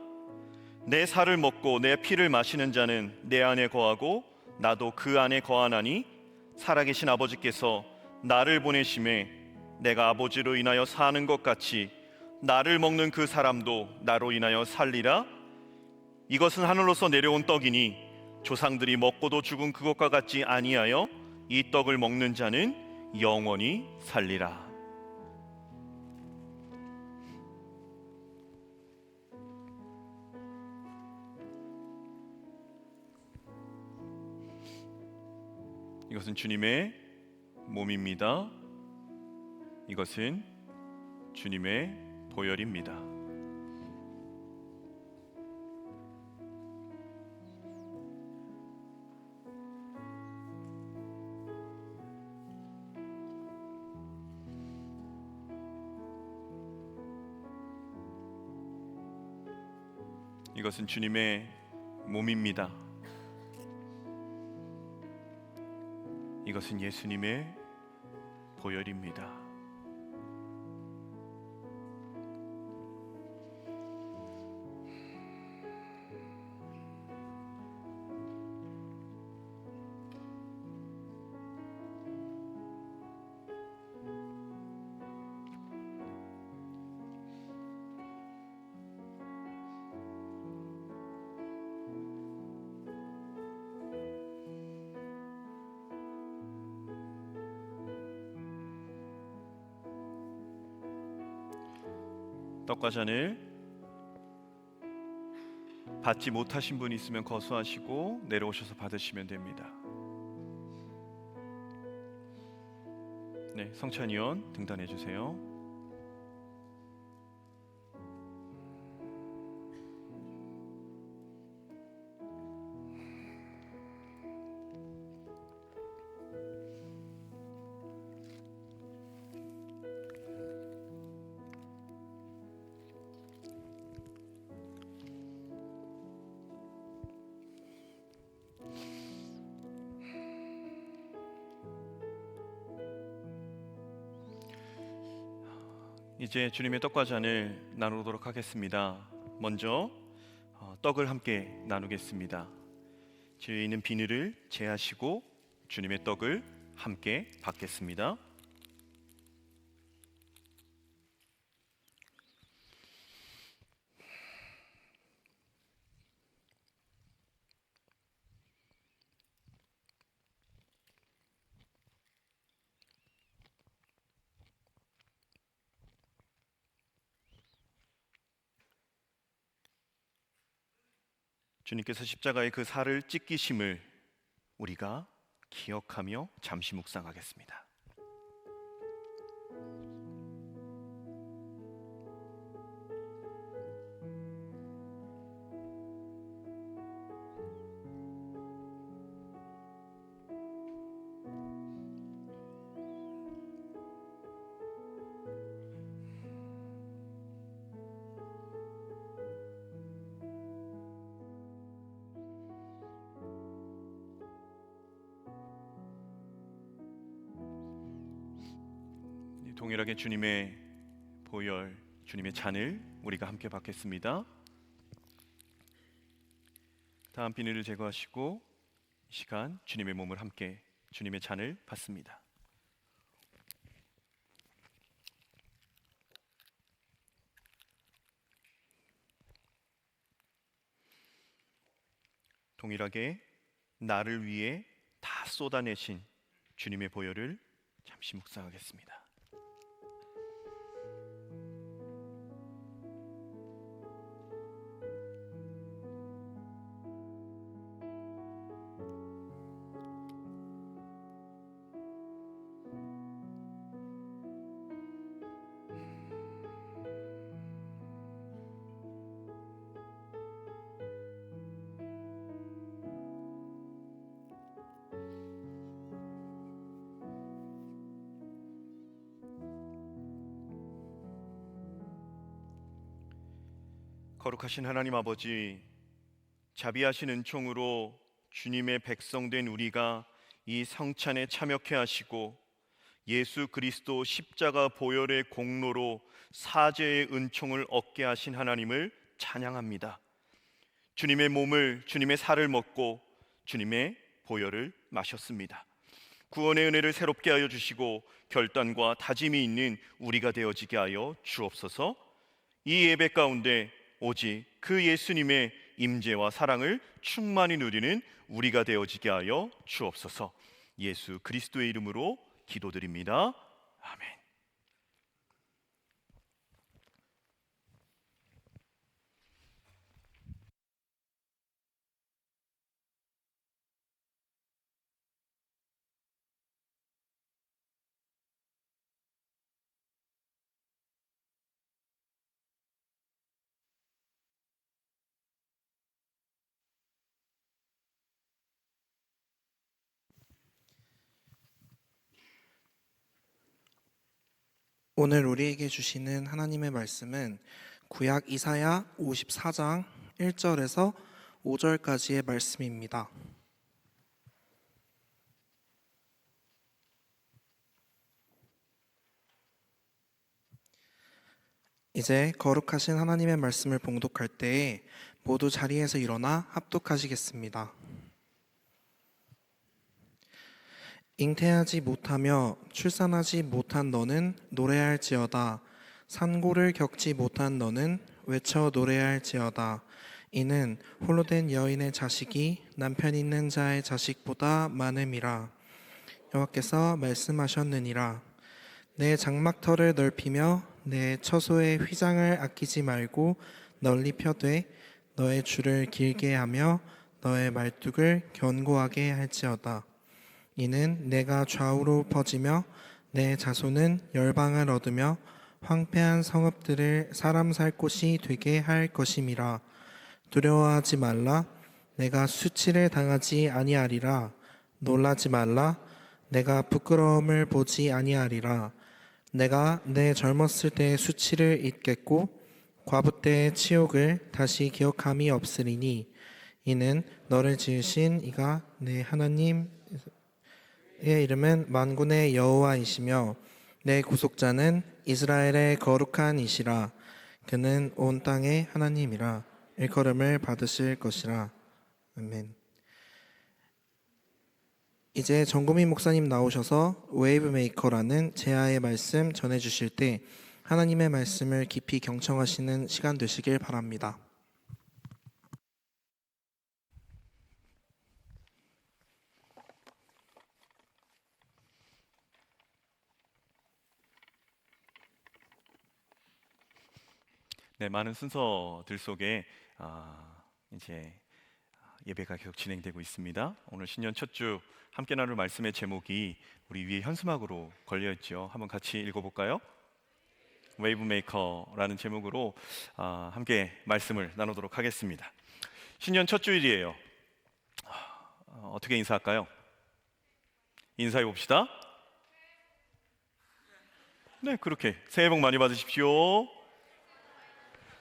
내 살을 먹고 내 피를 마시는 자는 내 안에 거하고 나도 그 안에 거하나니 살아계신 아버지께서 나를 보내심에 내가 아버지로 인하여 사는 것 같이 나를 먹는 그 사람도 나로 인하여 살리라. 이것은 하늘로서 내려온 떡이니 조상들이 먹고도 죽은 그것과 같지 아니하여 이 떡을 먹는 자는 영원히 살리라. 이것은 주님의 몸입니다. 이것은 주님의 보혈입니다. 이것은 주님의 몸입니다. 이것은 예수님의 보혈입니다. 떡과 잔을 받지 못하신 분이 있으면 거수하시고 내려오셔서 받으시면 됩니다. 네, 성찬위원 등단해 주세요. 이제 주님의 떡과 잔을 나누도록 하겠습니다. 먼저 떡을 함께 나누겠습니다. 뒤에 있는 비늘을 제하시고 주님의 떡을 함께 받겠습니다. 주님께서 십자가의 그 살을 찢기심을 우리가 기억하며 잠시 묵상하겠습니다. 동일하게 주님의 보혈, 주님의 잔을 우리가 함께 받겠습니다. 다음 비닐을 제거하시고 이 시간 주님의 몸을 함께, 주님의 잔을 받습니다. 동일하게 나를 위해 다 쏟아내신 주님의 보혈을 잠시 묵상하겠습니다. 거룩하신 하나님 아버지, 자비하신 은총으로 주님의 백성된 우리가 이 성찬에 참여케 하시고 예수 그리스도 십자가 보혈의 공로로 사죄의 은총을 얻게 하신 하나님을 찬양합니다. 주님의 몸을, 주님의 살을 먹고 주님의 보혈을 마셨습니다. 구원의 은혜를 새롭게 하여 주시고 결단과 다짐이 있는 우리가 되어지게 하여 주옵소서. 이 예배 가운데 오직 그 예수님의 임재와 사랑을 충만히 누리는 우리가 되어지게 하여 주옵소서. 예수 그리스도의 이름으로 기도드립니다. 아멘. 오늘 우리에게 주시는 하나님의 말씀은 구약 이사야 54장 1절에서 5절까지의 말씀입니다. 이제 거룩하신 하나님의 말씀을 봉독할 때에 모두 자리에서 일어나 합독하시겠습니다. 잉태하지 못하며 출산하지 못한 너는 노래할지어다. 산고를 겪지 못한 너는 외쳐 노래할지어다. 이는 홀로 된 여인의 자식이 남편 있는 자의 자식보다 많음이라. 여호와께서 말씀하셨느니라. 내 장막터를 넓히며 내 처소의 휘장을 아끼지 말고 널리 펴되 너의 줄을 길게 하며 너의 말뚝을 견고하게 할지어다. 이는 내가 좌우로 퍼지며 내 자손은 열방을 얻으며 황폐한 성읍들을 사람 살 곳이 되게 할 것임이라. 두려워하지 말라. 내가 수치를 당하지 아니하리라. 놀라지 말라. 내가 부끄러움을 보지 아니하리라. 내가 내 젊었을 때의 수치를 잊겠고 과부 때의 치욕을 다시 기억함이 없으리니 이는 너를 지으신 이가 내 하나님의 이름은 만군의 여호와이시며 내 구속자는 이스라엘의 거룩한 이시라. 그는 온 땅의 하나님이라. 일컬음을 받으실 것이라. 아멘. 이제 정구민 목사님 나오셔서 웨이브 메이커라는 제아의 말씀 전해주실 때 하나님의 말씀을 깊이 경청하시는 시간 되시길 바랍니다. 네, 많은 순서들 속에 이제 예배가 계속 진행되고 있습니다. 오늘 신년 첫 주 함께 나눌 말씀의 제목이 우리 위에 현수막으로 걸려 있죠. 한번 같이 읽어볼까요? 웨이브 메이커라는 제목으로 함께 말씀을 나누도록 하겠습니다. 신년 첫 주일이에요. 어떻게 인사할까요? 인사해 봅시다. 네, 그렇게 새해 복 많이 받으십시오.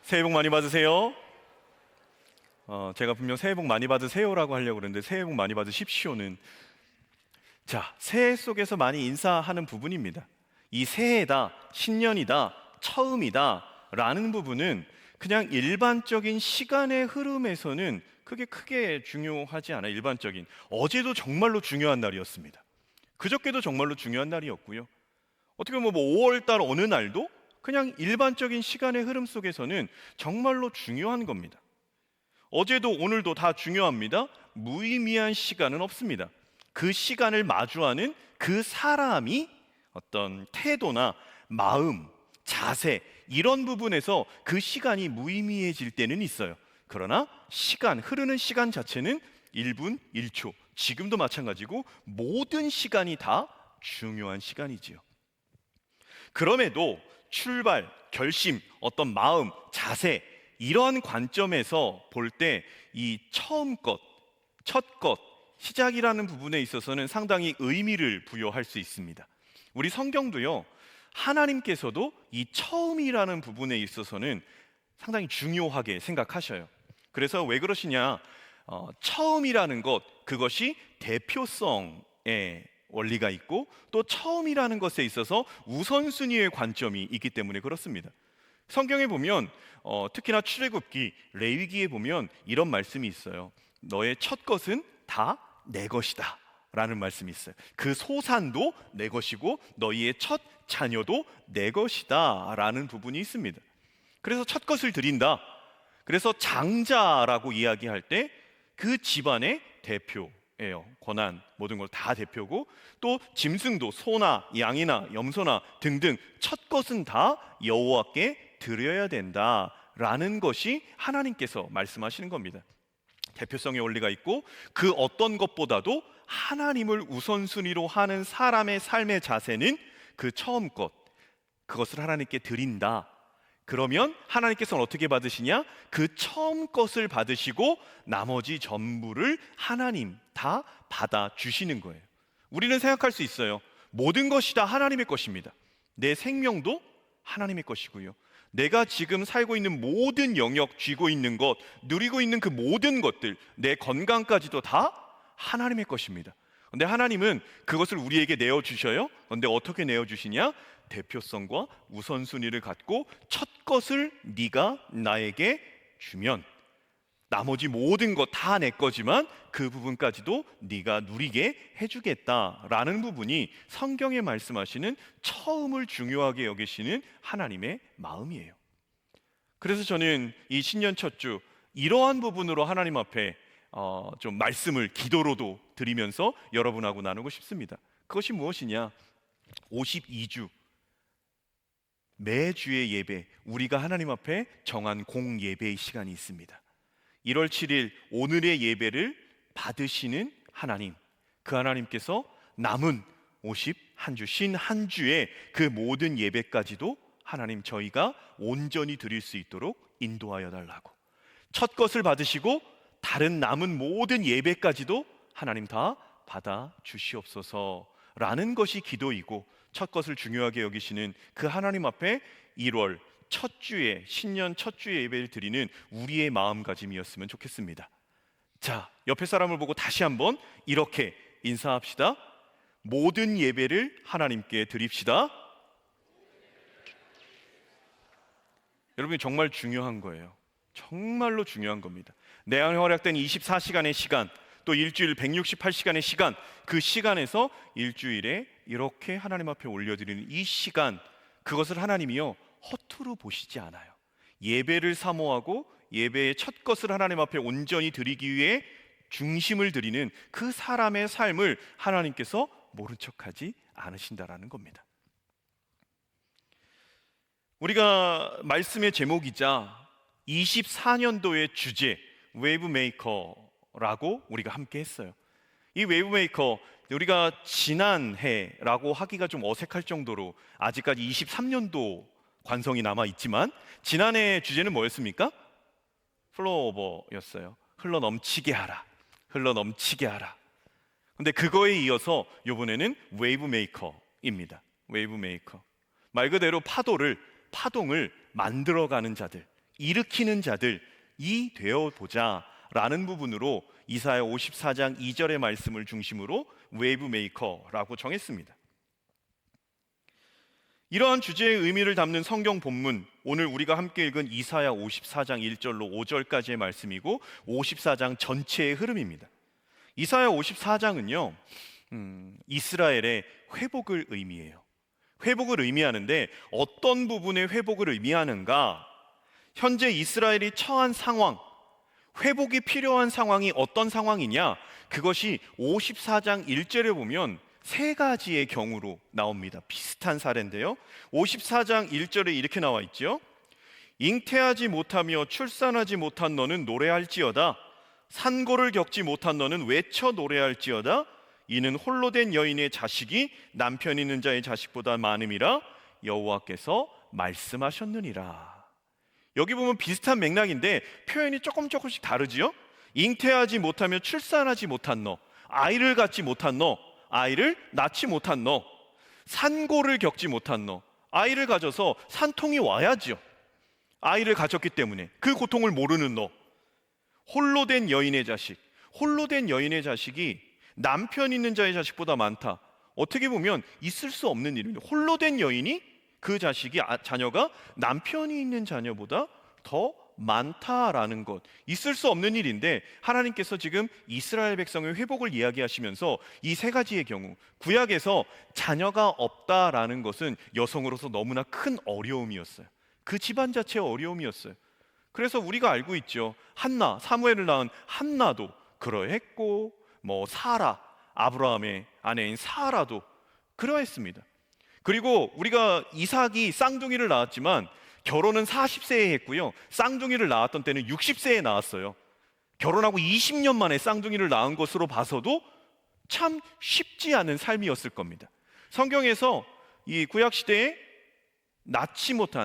새해 복 많이 받으세요. 제가 분명 새해 복 많이 받으세요라고 하려고 그랬는데 새해 복 많이 받으십시오는, 자, 새해 속에서 많이 인사하는 부분입니다. 이 새해다, 신년이다, 처음이다 라는 부분은 그냥 일반적인 시간의 흐름에서는 그게 크게 중요하지 않아요. 일반적인 어제도 정말로 중요한 날이었습니다. 그저께도 정말로 중요한 날이었고요. 어떻게 보면 5월 달 어느 날도 그냥 일반적인 시간의 흐름 속에서는 정말로 중요한 겁니다. 어제도 오늘도 다 중요합니다. 무의미한 시간은 없습니다. 그 시간을 마주하는 그 사람이 어떤 태도나 마음, 자세 이런 부분에서 그 시간이 무의미해질 때는 있어요. 그러나 흐르는 시간 자체는 1분 1초, 지금도 마찬가지고 모든 시간이 다 중요한 시간이지요. 그럼에도 출발, 결심, 어떤 마음, 자세 이런 관점에서 볼 때 이 처음 것, 첫 것, 시작이라는 부분에 있어서는 상당히 의미를 부여할 수 있습니다. 우리 성경도요, 하나님께서도 이 처음이라는 부분에 있어서는 상당히 중요하게 생각하셔요. 그래서 왜 그러시냐? 처음이라는 것, 그것이 대표성의 원리가 있고 또 처음이라는 것에 있어서 우선순위의 관점이 있기 때문에 그렇습니다. 성경에 보면 특히나 출애굽기, 레위기에 보면 이런 말씀이 있어요. 너의 첫 것은 다 내 것이다 라는 말씀이 있어요. 그 소산도 내 것이고 너희의 첫 자녀도 내 것이다 라는 부분이 있습니다. 그래서 첫 것을 드린다. 그래서 장자라고 이야기할 때 그 집안의 대표예요. 권한 모든 걸 다 대표고 또 짐승도 소나 양이나 염소나 등등 첫 것은 다 여호와께 드려야 된다라는 것이 하나님께서 말씀하시는 겁니다. 대표성의 원리가 있고 그 어떤 것보다도 하나님을 우선순위로 하는 사람의 삶의 자세는 그 처음 것, 그것을 하나님께 드린다. 그러면 하나님께서는 어떻게 받으시냐? 그 처음 것을 받으시고 나머지 전부를 하나님 다 받아주시는 거예요. 우리는 생각할 수 있어요. 모든 것이 다 하나님의 것입니다. 내 생명도 하나님의 것이고요. 내가 지금 살고 있는 모든 영역, 쥐고 있는 것, 누리고 있는 그 모든 것들, 내 건강까지도 다 하나님의 것입니다. 근데 하나님은 그것을 우리에게 내어주셔요. 근데 어떻게 내어주시냐? 대표성과 우선순위를 갖고 첫 것을 네가 나에게 주면 나머지 모든 것 다 내 거지만 그 부분까지도 네가 누리게 해주겠다라는 부분이 성경에 말씀하시는 처음을 중요하게 여기시는 하나님의 마음이에요. 그래서 저는 이 신년 첫 주 이러한 부분으로 하나님 앞에 좀 말씀을 기도로도 드리면서 여러분하고 나누고 싶습니다. 그것이 무엇이냐? 52주 매주의 예배, 우리가 하나님 앞에 정한 공예배의 시간이 있습니다. 1월 7일 오늘의 예배를 받으시는 하나님, 그 하나님께서 남은 51주, 51주의 그 모든 예배까지도 하나님 저희가 온전히 드릴 수 있도록 인도하여 달라고, 첫 것을 받으시고 다른 남은 모든 예배까지도 하나님 다 받아 주시옵소서라는 것이 기도이고, 첫 것을 중요하게 여기시는 그 하나님 앞에 1월 첫 주에, 신년 첫 주에 예배를 드리는 우리의 마음가짐이었으면 좋겠습니다. 자, 옆에 사람을 보고 다시 한번 이렇게 인사합시다. 모든 예배를 하나님께 드립시다. 여러분, 정말 중요한 거예요. 정말로 중요한 겁니다. 내 안에 허락된 24시간의 시간, 또 일주일 168시간의 시간, 그 시간에서 일주일에 이렇게 하나님 앞에 올려드리는 이 시간, 그것을 하나님이요 허투루 보시지 않아요. 예배를 사모하고 예배의 첫 것을 하나님 앞에 온전히 드리기 위해 중심을 드리는 그 사람의 삶을 하나님께서 모른 척하지 않으신다라는 겁니다. 우리가 말씀의 제목이자 24년도의 주제 웨이브메이커라고 우리가 함께 했어요. 이 웨이브메이커, 우리가 지난해라고 하기가 좀 어색할 정도로 아직까지 23년도 관성이 남아 있지만, 지난해의 주제는 뭐였습니까? 플로우오버였어요. 흘러 넘치게 하라, 흘러 넘치게 하라. 근데 그거에 이어서 이번에는 웨이브메이커입니다. 웨이브메이커, 말 그대로 파동을 만들어가는 자들, 일으키는 자들이 되어보자 라는 부분으로 이사야 54장 2절의 말씀을 중심으로 웨이브메이커라고 정했습니다. 이러한 주제의 의미를 담는 성경 본문, 오늘 우리가 함께 읽은 이사야 54장 1절로 5절까지의 말씀이고 54장 전체의 흐름입니다. 이사야 54장은요 이스라엘의 회복을 의미해요. 회복을 의미하는데 어떤 부분의 회복을 의미하는가? 현재 이스라엘이 처한 상황, 회복이 필요한 상황이 어떤 상황이냐? 그것이 54장 1절에 보면 세 가지의 경우로 나옵니다. 비슷한 사례인데요. 54장 1절에 이렇게 나와 있죠. 잉태하지 못하며 출산하지 못한 너는 노래할지어다. 산고를 겪지 못한 너는 외쳐 노래할지어다. 이는 홀로 된 여인의 자식이 남편 있는 자의 자식보다 많음이라 여호와께서 말씀하셨느니라. 여기 보면 비슷한 맥락인데 표현이 조금씩 다르지요. 잉태하지 못하며 출산하지 못한 너, 아이를 갖지 못한 너, 아이를 낳지 못한 너, 산고를 겪지 못한 너, 아이를 가져서 산통이 와야지요. 아이를 가졌기 때문에 그 고통을 모르는 너, 홀로 된 여인의 자식, 홀로 된 여인의 자식이 남편 있는 자의 자식보다 많다. 어떻게 보면 있을 수 없는 일입니다. 홀로 된 여인이 그 자녀가 남편이 있는 자녀보다 더 많다라는 것, 있을 수 없는 일인데 하나님께서 지금 이스라엘 백성의 회복을 이야기하시면서 이 세 가지의 경우, 구약에서 자녀가 없다라는 것은 여성으로서 너무나 큰 어려움이었어요. 그 집안 자체의 어려움이었어요. 그래서 우리가 알고 있죠. 한나, 사무엘을 낳은 한나도 그러했고, 사라, 아브라함의 아내인 사라도 그러했습니다. 그리고 우리가 이삭이 쌍둥이를 낳았지만 결혼은 40세에 했고요. 쌍둥이를 낳았던 때는 60세에 낳았어요. 결혼하고 20년 만에 쌍둥이를 낳은 것으로 봐서도 참 쉽지 않은 삶이었을 겁니다. 성경에서 이 구약 시대에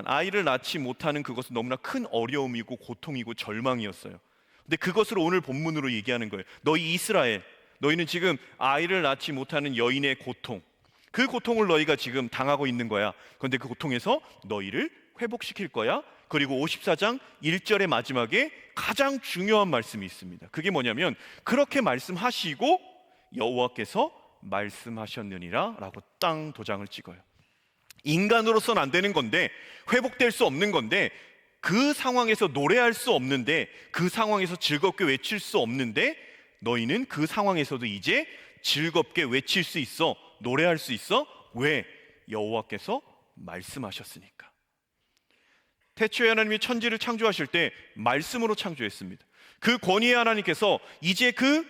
아이를 낳지 못하는 그것은 너무나 큰 어려움이고 고통이고 절망이었어요. 근데 그것을 오늘 본문으로 얘기하는 거예요. 너희 이스라엘, 너희는 지금 아이를 낳지 못하는 여인의 고통, 그 고통을 너희가 지금 당하고 있는 거야. 그런데 그 고통에서 너희를 회복시킬 거야. 그리고 54장 1절의 마지막에 가장 중요한 말씀이 있습니다. 그게 뭐냐면 그렇게 말씀하시고 여호와께서 말씀하셨느니라 라고 땅 도장을 찍어요. 인간으로서는 안 되는 건데, 회복될 수 없는 건데, 그 상황에서 노래할 수 없는데, 그 상황에서 즐겁게 외칠 수 없는데 너희는 그 상황에서도 이제 즐겁게 외칠 수 있어, 노래할 수 있어. 왜? 여호와께서 말씀하셨으니까. 태초에 하나님이 천지를 창조하실 때 말씀으로 창조했습니다. 그 권위의 하나님께서 이제 그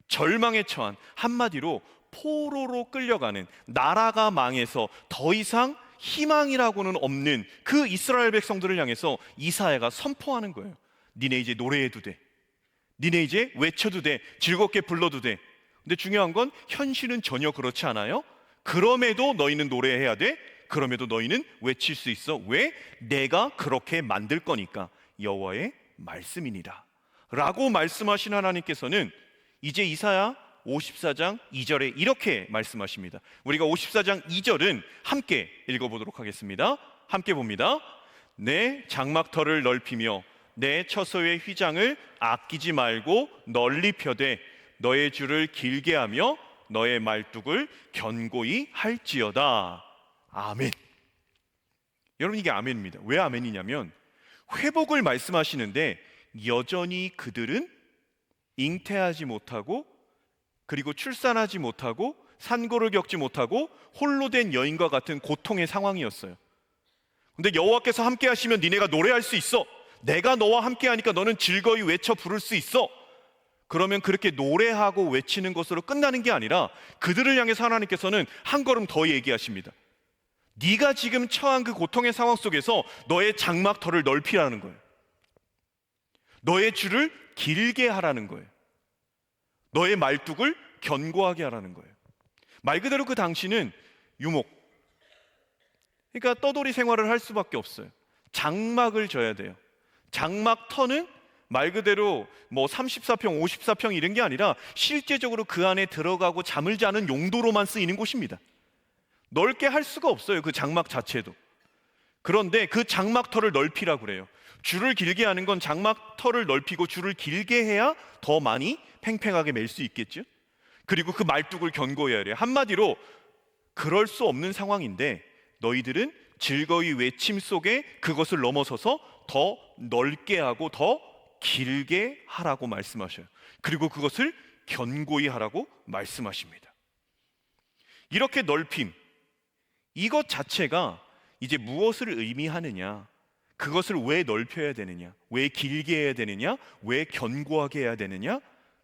절망에 처한, 한마디로 포로로 끌려가는, 나라가 망해서 더 이상 희망이라고는 없는 그 이스라엘 백성들을 향해서 이사야가 선포하는 거예요. 니네 이제 노래해도 돼, 니네 이제 외쳐도 돼, 즐겁게 불러도 돼. 근데 중요한 건 현실은 전혀 그렇지 않아요. 그럼에도 너희는 노래해야 돼. 그럼에도 너희는 외칠 수 있어. 왜? 내가 그렇게 만들 거니까. 여호와의 말씀이니라 라고 말씀하신 하나님께서는 이제 이사야 54장 2절에 이렇게 말씀하십니다. 우리가 54장 2절은 함께 읽어보도록 하겠습니다. 함께 봅니다. 내 장막터를 넓히며 내 처소의 휘장을 아끼지 말고 널리 펴되 너의 줄을 길게 하며 너의 말뚝을 견고히 할지어다. 아멘. 여러분, 이게 아멘입니다. 왜 아멘이냐면 회복을 말씀하시는데 여전히 그들은 잉태하지 못하고, 그리고 출산하지 못하고, 산고를 겪지 못하고 홀로 된 여인과 같은 고통의 상황이었어요. 근데 여호와께서 함께 하시면 니네가 노래할 수 있어. 내가 너와 함께 하니까 너는 즐거이 외쳐 부를 수 있어. 그러면 그렇게 노래하고 외치는 것으로 끝나는 게 아니라 그들을 향해서 하나님께서는 한 걸음 더 얘기하십니다. 네가 지금 처한 그 고통의 상황 속에서 너의 장막터를 넓히라는 거예요. 너의 줄을 길게 하라는 거예요. 너의 말뚝을 견고하게 하라는 거예요. 말 그대로 그 당시는 유목, 그러니까 떠돌이 생활을 할 수밖에 없어요. 장막을 져야 돼요. 장막터는 말 그대로 34평, 54평 이런 게 아니라 실제적으로 그 안에 들어가고 잠을 자는 용도로만 쓰이는 곳입니다. 넓게 할 수가 없어요, 그 장막 자체도. 그런데 그 장막터를 넓히라고 그래요. 줄을 길게 하는 건 장막터를 넓히고 줄을 길게 해야 더 많이 팽팽하게 맬 수 있겠죠. 그리고 그 말뚝을 견고히 해야 해요. 한마디로 그럴 수 없는 상황인데 너희들은 즐거이 외침 속에 그것을 넘어서서 더 넓게 하고 더 길게 하라고 말씀하셔요. 그리고 그것을 견고히 하라고 말씀하십니다. 이렇게 넓힘, 이것 자체가 이제 무엇을 의미하느냐, 그것을 왜 넓혀야 되느냐, 왜 길게 해야 되느냐, 왜 견고하게 해야 되느냐,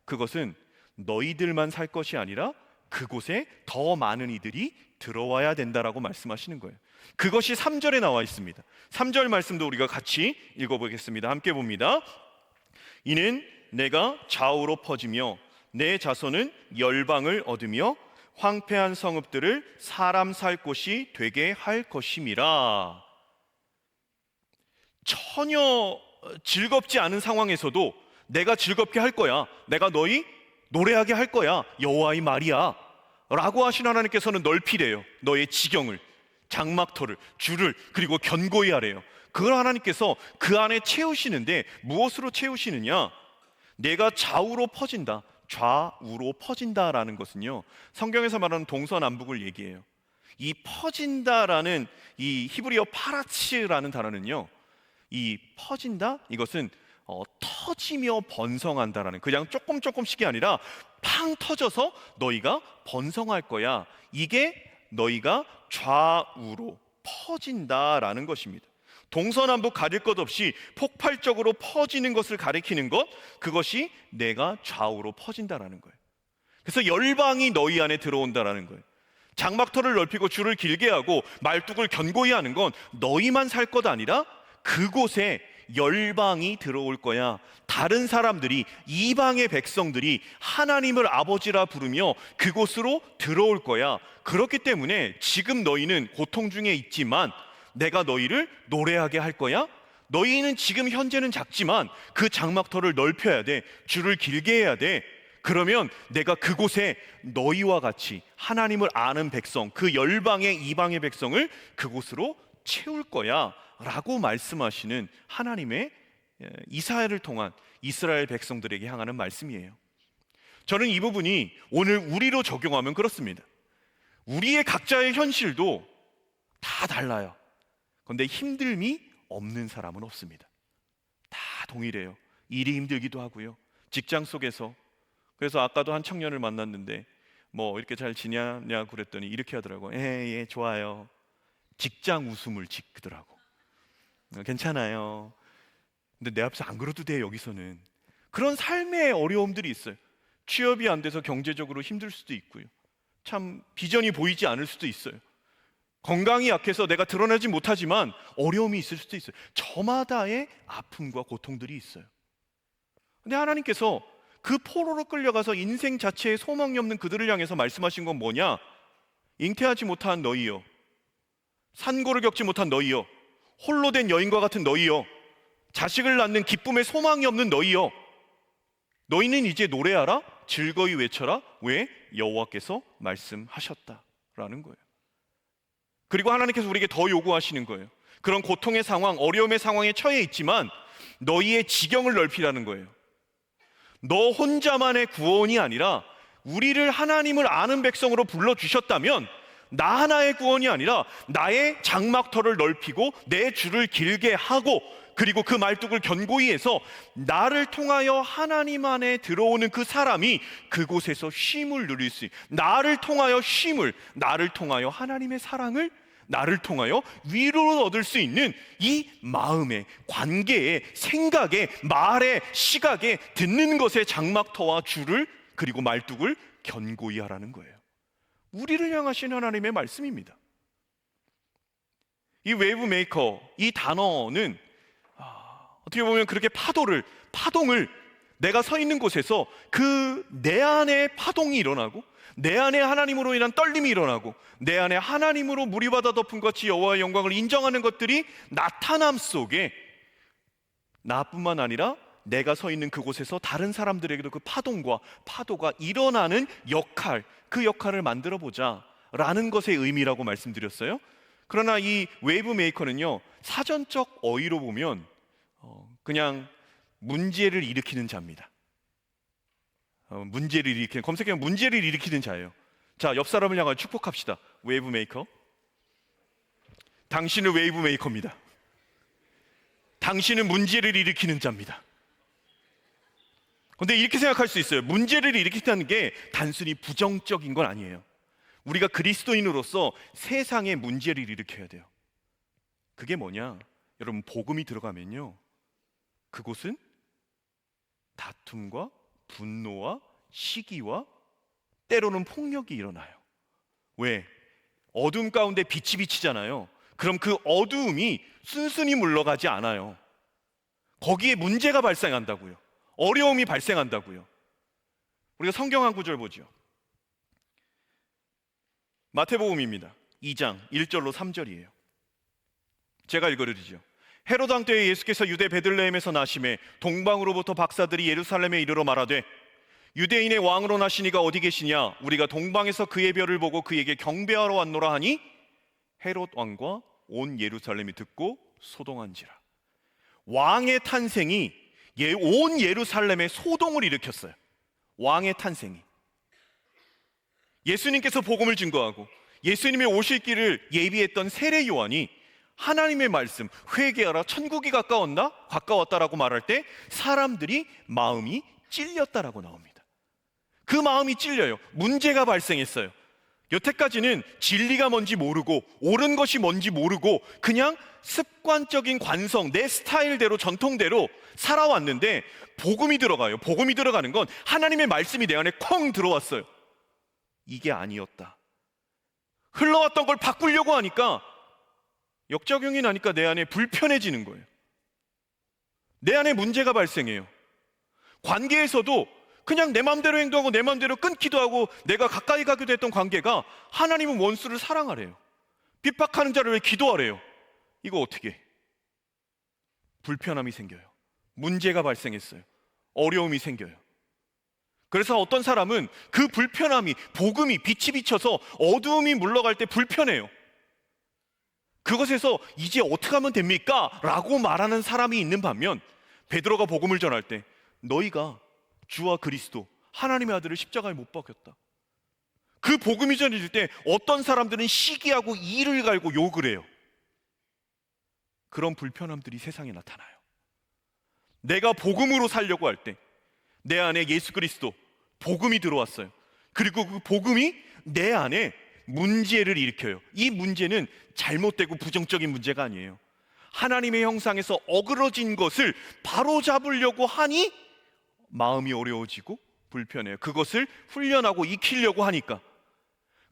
그것은 너희들만 살 것이 아니라 그곳에 더 많은 이들이 들어와야 된다라고 말씀하시는 거예요. 그것이 3절에 나와 있습니다. 3절 말씀도 우리가 같이 읽어보겠습니다. 함께 봅니다. 이는 내가 좌우로 퍼지며 내 자손은 열방을 얻으며 황폐한 성읍들을 사람 살 곳이 되게 할 것임이라. 전혀 즐겁지 않은 상황에서도 내가 즐겁게 할 거야, 내가 너희 노래하게 할 거야, 여호와의 말이야 라고 하신 하나님께서는 넓히래요. 너의 지경을, 장막터를, 줄을, 그리고 견고히 하래요. 그걸 하나님께서 그 안에 채우시는데 무엇으로 채우시느냐? 내가 좌우로 퍼진다, 좌우로 퍼진다라는 것은요, 성경에서 말하는 동서남북을 얘기해요. 이 퍼진다라는 이 히브리어 파라츠라는 단어는요, 이 퍼진다, 이것은 터지며 번성한다라는, 그냥 조금씩이 아니라 팡 터져서 너희가 번성할 거야, 이게 너희가 좌우로 퍼진다라는 것입니다. 동서남북 가릴 것 없이 폭발적으로 퍼지는 것을 가리키는 것, 그것이 내가 좌우로 퍼진다라는 거예요. 그래서 열방이 너희 안에 들어온다라는 거예요. 장막터를 넓히고 줄을 길게 하고 말뚝을 견고히 하는 건 너희만 살 것 아니라 그곳에 열방이 들어올 거야. 다른 사람들이, 이방의 백성들이 하나님을 아버지라 부르며 그곳으로 들어올 거야. 그렇기 때문에 지금 너희는 고통 중에 있지만 내가 너희를 노래하게 할 거야. 너희는 지금 현재는 작지만 그 장막터를 넓혀야 돼. 줄을 길게 해야 돼. 그러면 내가 그곳에 너희와 같이 하나님을 아는 백성, 그 열방의 이방의 백성을 그곳으로 채울 거야 라고 말씀하시는 하나님의 이사야를 통한 이스라엘 백성들에게 향하는 말씀이에요. 저는 이 부분이 오늘 우리로 적용하면 그렇습니다. 우리의 각자의 현실도 다 달라요. 그런데 힘듦이 없는 사람은 없습니다. 다 동일해요. 일이 힘들기도 하고요, 직장 속에서. 그래서 아까도 한 청년을 만났는데 뭐 이렇게 잘 지냐냐 그랬더니 이렇게 하더라고요. 예, 좋아요. 직장 웃음을 짓더라고. 괜찮아요. 근데 내 앞에서 안 그래도 돼. 여기서는 그런 삶의 어려움들이 있어요. 취업이 안 돼서 경제적으로 힘들 수도 있고요, 참 비전이 보이지 않을 수도 있어요. 건강이 약해서 내가 드러내지 못하지만 어려움이 있을 수도 있어요. 저마다의 아픔과 고통들이 있어요. 근데 하나님께서 그 포로로 끌려가서 인생 자체에 소망이 없는 그들을 향해서 말씀하신 건 뭐냐? 잉태하지 못한 너희여, 산고를 겪지 못한 너희여, 홀로 된 여인과 같은 너희여, 자식을 낳는 기쁨에 소망이 없는 너희여, 너희는 이제 노래하라, 즐거이 외쳐라. 왜? 여호와께서 말씀하셨다라는 거예요. 그리고 하나님께서 우리에게 더 요구하시는 거예요. 그런 고통의 상황, 어려움의 상황에 처해 있지만 너희의 지경을 넓히라는 거예요. 너 혼자만의 구원이 아니라 우리를 하나님을 아는 백성으로 불러주셨다면 나 하나의 구원이 아니라 나의 장막터를 넓히고 내 줄을 길게 하고 그리고 그 말뚝을 견고히 해서 나를 통하여 하나님 안에 들어오는 그 사람이 그곳에서 쉼을 누릴 수 있는, 나를 통하여 쉼을, 나를 통하여 하나님의 사랑을, 나를 통하여 위로를 얻을 수 있는 이 마음의, 관계의, 생각의, 말의, 시각의, 듣는 것의 장막터와 줄을 그리고 말뚝을 견고히 하라는 거예요. 우리를 향하신 하나님의 말씀입니다. 이 웨이브 메이커, 이 단어는 어떻게 보면 그렇게 파동을 내가 서 있는 곳에서 그 내 안에 파동이 일어나고 내 안에 하나님으로 인한 떨림이 일어나고 내 안에 하나님으로 물이 바다 덮은 같이 여호와의 영광을 인정하는 것들이 나타남 속에 나뿐만 아니라 내가 서 있는 그곳에서 다른 사람들에게도 그 파도가 일어나는 역할, 그 역할을 만들어 보자 라는 것의 의미라고 말씀드렸어요. 그러나 이 웨이브 메이커는요, 사전적 어휘로 보면 그냥 문제를 일으키는 자입니다. 검색하면 문제를 일으키는 자예요. 자, 옆 사람을 향하여 축복합시다. 웨이브 메이커. 당신은 웨이브 메이커입니다. 당신은 문제를 일으키는 자입니다. 그런데 이렇게 생각할 수 있어요. 문제를 일으킨다는 게 단순히 부정적인 건 아니에요. 우리가 그리스도인으로서 세상에 문제를 일으켜야 돼요. 그게 뭐냐? 여러분, 복음이 들어가면요, 그곳은 다툼과 분노와 시기와 때로는 폭력이 일어나요. 왜? 어둠 가운데 빛이 비치잖아요. 그럼 그 어두움이 순순히 물러가지 않아요. 거기에 문제가 발생한다고요. 어려움이 발생한다고요. 우리가 성경 한 구절 보죠. 마태복음입니다. 2장 1절로 3절이에요. 제가 읽어드리죠. 헤롯 왕 때에 예수께서 유대 베들레헴에서 나심에 동방으로부터 박사들이 예루살렘에 이르러 말하되 유대인의 왕으로 나시니가 어디 계시냐? 우리가 동방에서 그의 별을 보고 그에게 경배하러 왔노라 하니 헤롯 왕과 온 예루살렘이 듣고 소동한지라. 왕의 탄생이 온 예루살렘에 소동을 일으켰어요. 왕의 탄생이. 예수님께서 복음을 증거하고 예수님의 오실 길을 예비했던 세례 요한이 하나님의 말씀, 회개하라, 천국이 가까웠다라고 말할 때 사람들이 마음이 찔렸다라고 나옵니다. 그 마음이 찔려요. 문제가 발생했어요. 여태까지는 진리가 뭔지 모르고 옳은 것이 뭔지 모르고 그냥 습관적인 관성, 내 스타일대로 전통대로 살아왔는데 복음이 들어가요. 복음이 들어가는 건 하나님의 말씀이 내 안에 콩 들어왔어요. 이게 아니었다. 흘러왔던 걸 바꾸려고 하니까 역작용이 나니까 내 안에 불편해지는 거예요. 내 안에 문제가 발생해요. 관계에서도 그냥 내 마음대로 행동하고 내 마음대로 끊기도 하고 내가 가까이 가기도 했던 관계가 하나님은 원수를 사랑하래요. 핍박하는 자를 왜 기도하래요? 이거 어떻게 해? 불편함이 생겨요. 문제가 발생했어요. 어려움이 생겨요. 그래서 어떤 사람은 그 불편함이, 복음이 빛이 비쳐서 어두움이 물러갈 때 불편해요. 그것에서 이제 어떻게 하면 됩니까? 라고 말하는 사람이 있는 반면 베드로가 복음을 전할 때 너희가 주와 그리스도 하나님의 아들을 십자가에 못 박혔다. 그 복음이 전해질 때 어떤 사람들은 시기하고 이를 갈고 욕을 해요. 그런 불편함들이 세상에 나타나요. 내가 복음으로 살려고 할 때 내 안에 예수 그리스도 복음이 들어왔어요. 그리고 그 복음이 내 안에 문제를 일으켜요. 이 문제는 잘못되고 부정적인 문제가 아니에요. 하나님의 형상에서 어그러진 것을 바로잡으려고 하니 마음이 어려워지고 불편해요. 그것을 훈련하고 익히려고 하니까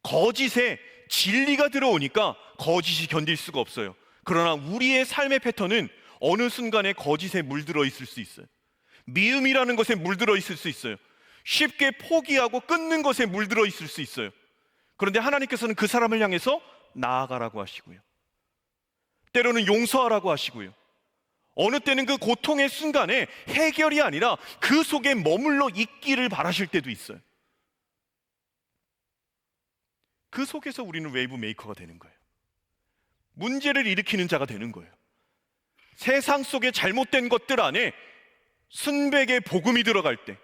거짓에 진리가 들어오니까 거짓이 견딜 수가 없어요. 그러나 우리의 삶의 패턴은 어느 순간에 거짓에 물들어 있을 수 있어요. 미움이라는 것에 물들어 있을 수 있어요. 쉽게 포기하고 끊는 것에 물들어 있을 수 있어요. 그런데 하나님께서는 그 사람을 향해서 나아가라고 하시고요. 때로는 용서하라고 하시고요. 어느 때는 그 고통의 순간에 해결이 아니라 그 속에 머물러 있기를 바라실 때도 있어요. 그 속에서 우리는 웨이브 메이커가 되는 거예요. 문제를 일으키는 자가 되는 거예요. 세상 속에 잘못된 것들 안에 순백의 복음이 들어갈 때,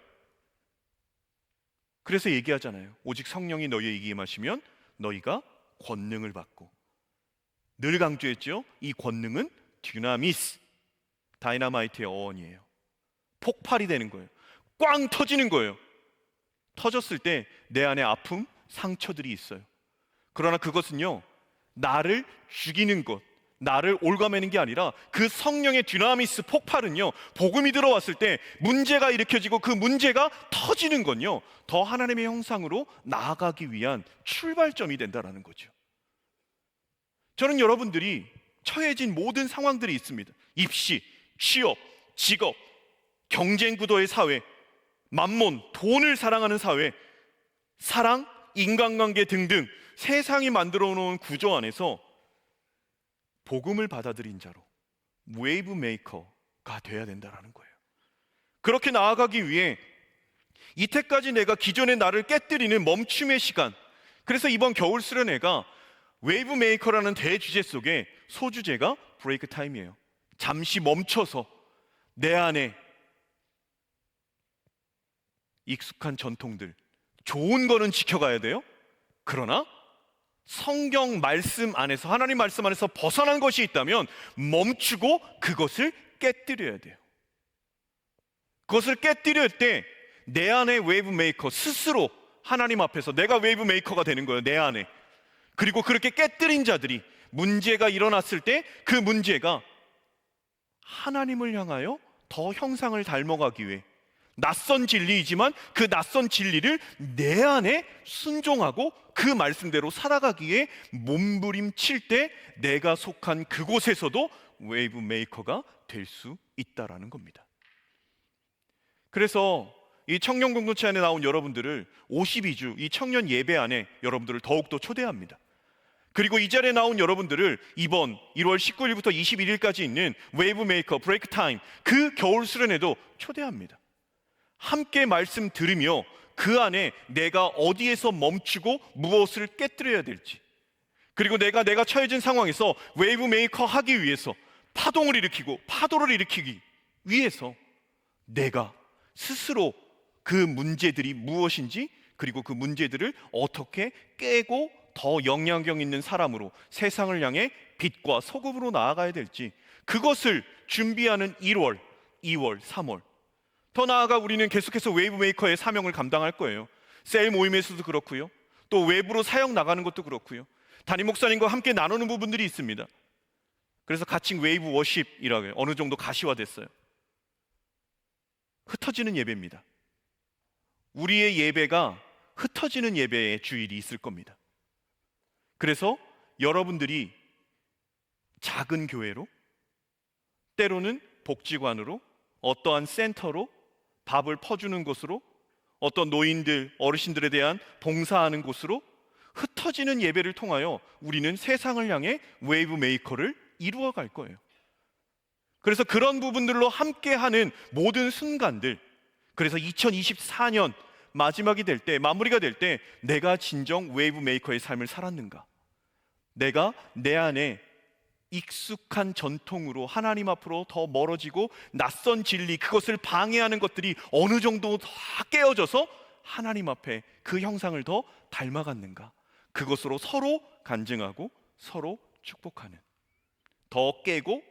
그래서 얘기하잖아요. 오직 성령이 너희에게 임하시면 너희가 권능을 받고, 늘 강조했죠. 이 권능은 듀나미스, 다이너마이트의 어원이에요. 폭발이 되는 거예요. 꽝 터지는 거예요. 터졌을 때 내 안에 아픔, 상처들이 있어요. 그러나 그것은요, 나를 죽이는 것, 나를 올가매는 게 아니라 그 성령의 듀나미스 폭발은요, 복음이 들어왔을 때 문제가 일으켜지고 그 문제가 터지는 건요, 더 하나님의 형상으로 나아가기 위한 출발점이 된다는 거죠. 저는 여러분들이 처해진 모든 상황들이 있습니다. 입시, 취업, 직업, 경쟁 구도의 사회, 만몬, 돈을 사랑하는 사회, 사랑, 인간관계 등등 세상이 만들어 놓은 구조 안에서 복음을 받아들인 자로 웨이브 메이커가 돼야 된다는 거예요. 그렇게 나아가기 위해 이때까지 내가 기존의 나를 깨뜨리는 멈춤의 시간, 그래서 이번 겨울 수련회가 웨이브 메이커라는 대주제 속에 소주제가 브레이크 타임이에요. 잠시 멈춰서 내 안에 익숙한 전통들, 좋은 거는 지켜가야 돼요. 그러나 성경 말씀 안에서, 하나님 말씀 안에서 벗어난 것이 있다면 멈추고 그것을 깨뜨려야 돼요. 그것을 깨뜨릴 때 내 안에 웨이브 메이커, 스스로 하나님 앞에서 내가 웨이브 메이커가 되는 거예요, 내 안에. 그리고 그렇게 깨뜨린 자들이 문제가 일어났을 때 그 문제가 하나님을 향하여 더 형상을 닮아가기 위해, 낯선 진리이지만 그 낯선 진리를 내 안에 순종하고 그 말씀대로 살아가기 위해 몸부림칠 때 내가 속한 그곳에서도 웨이브 메이커가 될 수 있다라는 겁니다. 그래서 이 청년 공동체 안에 나온 여러분들을 52주 이 청년 예배 안에 여러분들을 더욱더 초대합니다. 그리고 이 자리에 나온 여러분들을 이번 1월 19일부터 21일까지 있는 웨이브 메이커 브레이크 타임, 그 겨울 수련회도 초대합니다. 함께 말씀 들으며 그 안에 내가 어디에서 멈추고 무엇을 깨뜨려야 될지, 그리고 내가 처해진 상황에서 웨이브 메이커 하기 위해서 파동을 일으키고 파도를 일으키기 위해서 내가 스스로 그 문제들이 무엇인지, 그리고 그 문제들을 어떻게 깨고 더 영향력 있는 사람으로 세상을 향해 빛과 소금으로 나아가야 될지, 그것을 준비하는 1월, 2월, 3월, 더 나아가 우리는 계속해서 웨이브 메이커의 사명을 감당할 거예요. 셀 모임에서도 그렇고요, 또 외부로 사역 나가는 것도 그렇고요, 담임 목사님과 함께 나누는 부분들이 있습니다. 그래서 가칭 웨이브 워십이라고 어느 정도 가시화됐어요. 흩어지는 예배입니다. 우리의 예배가 흩어지는 예배의 주일이 있을 겁니다. 그래서 여러분들이 작은 교회로, 때로는 복지관으로, 어떠한 센터로, 밥을 퍼주는 곳으로, 어떤 노인들, 어르신들에 대한 봉사하는 곳으로 흩어지는 예배를 통하여 우리는 세상을 향해 웨이브 메이커를 이루어 갈 거예요. 그래서 그런 부분들로 함께하는 모든 순간들, 그래서 2024년 마지막이 될 때, 마무리가 될 때 내가 진정 웨이브 메이커의 삶을 살았는가, 내가 내 안에 익숙한 전통으로 하나님 앞으로 더 멀어지고 낯선 진리, 그것을 방해하는 것들이 어느 정도 다 깨어져서 하나님 앞에 그 형상을 더 닮아갔는가, 그것으로 서로 간증하고 서로 축복하는, 더 깨고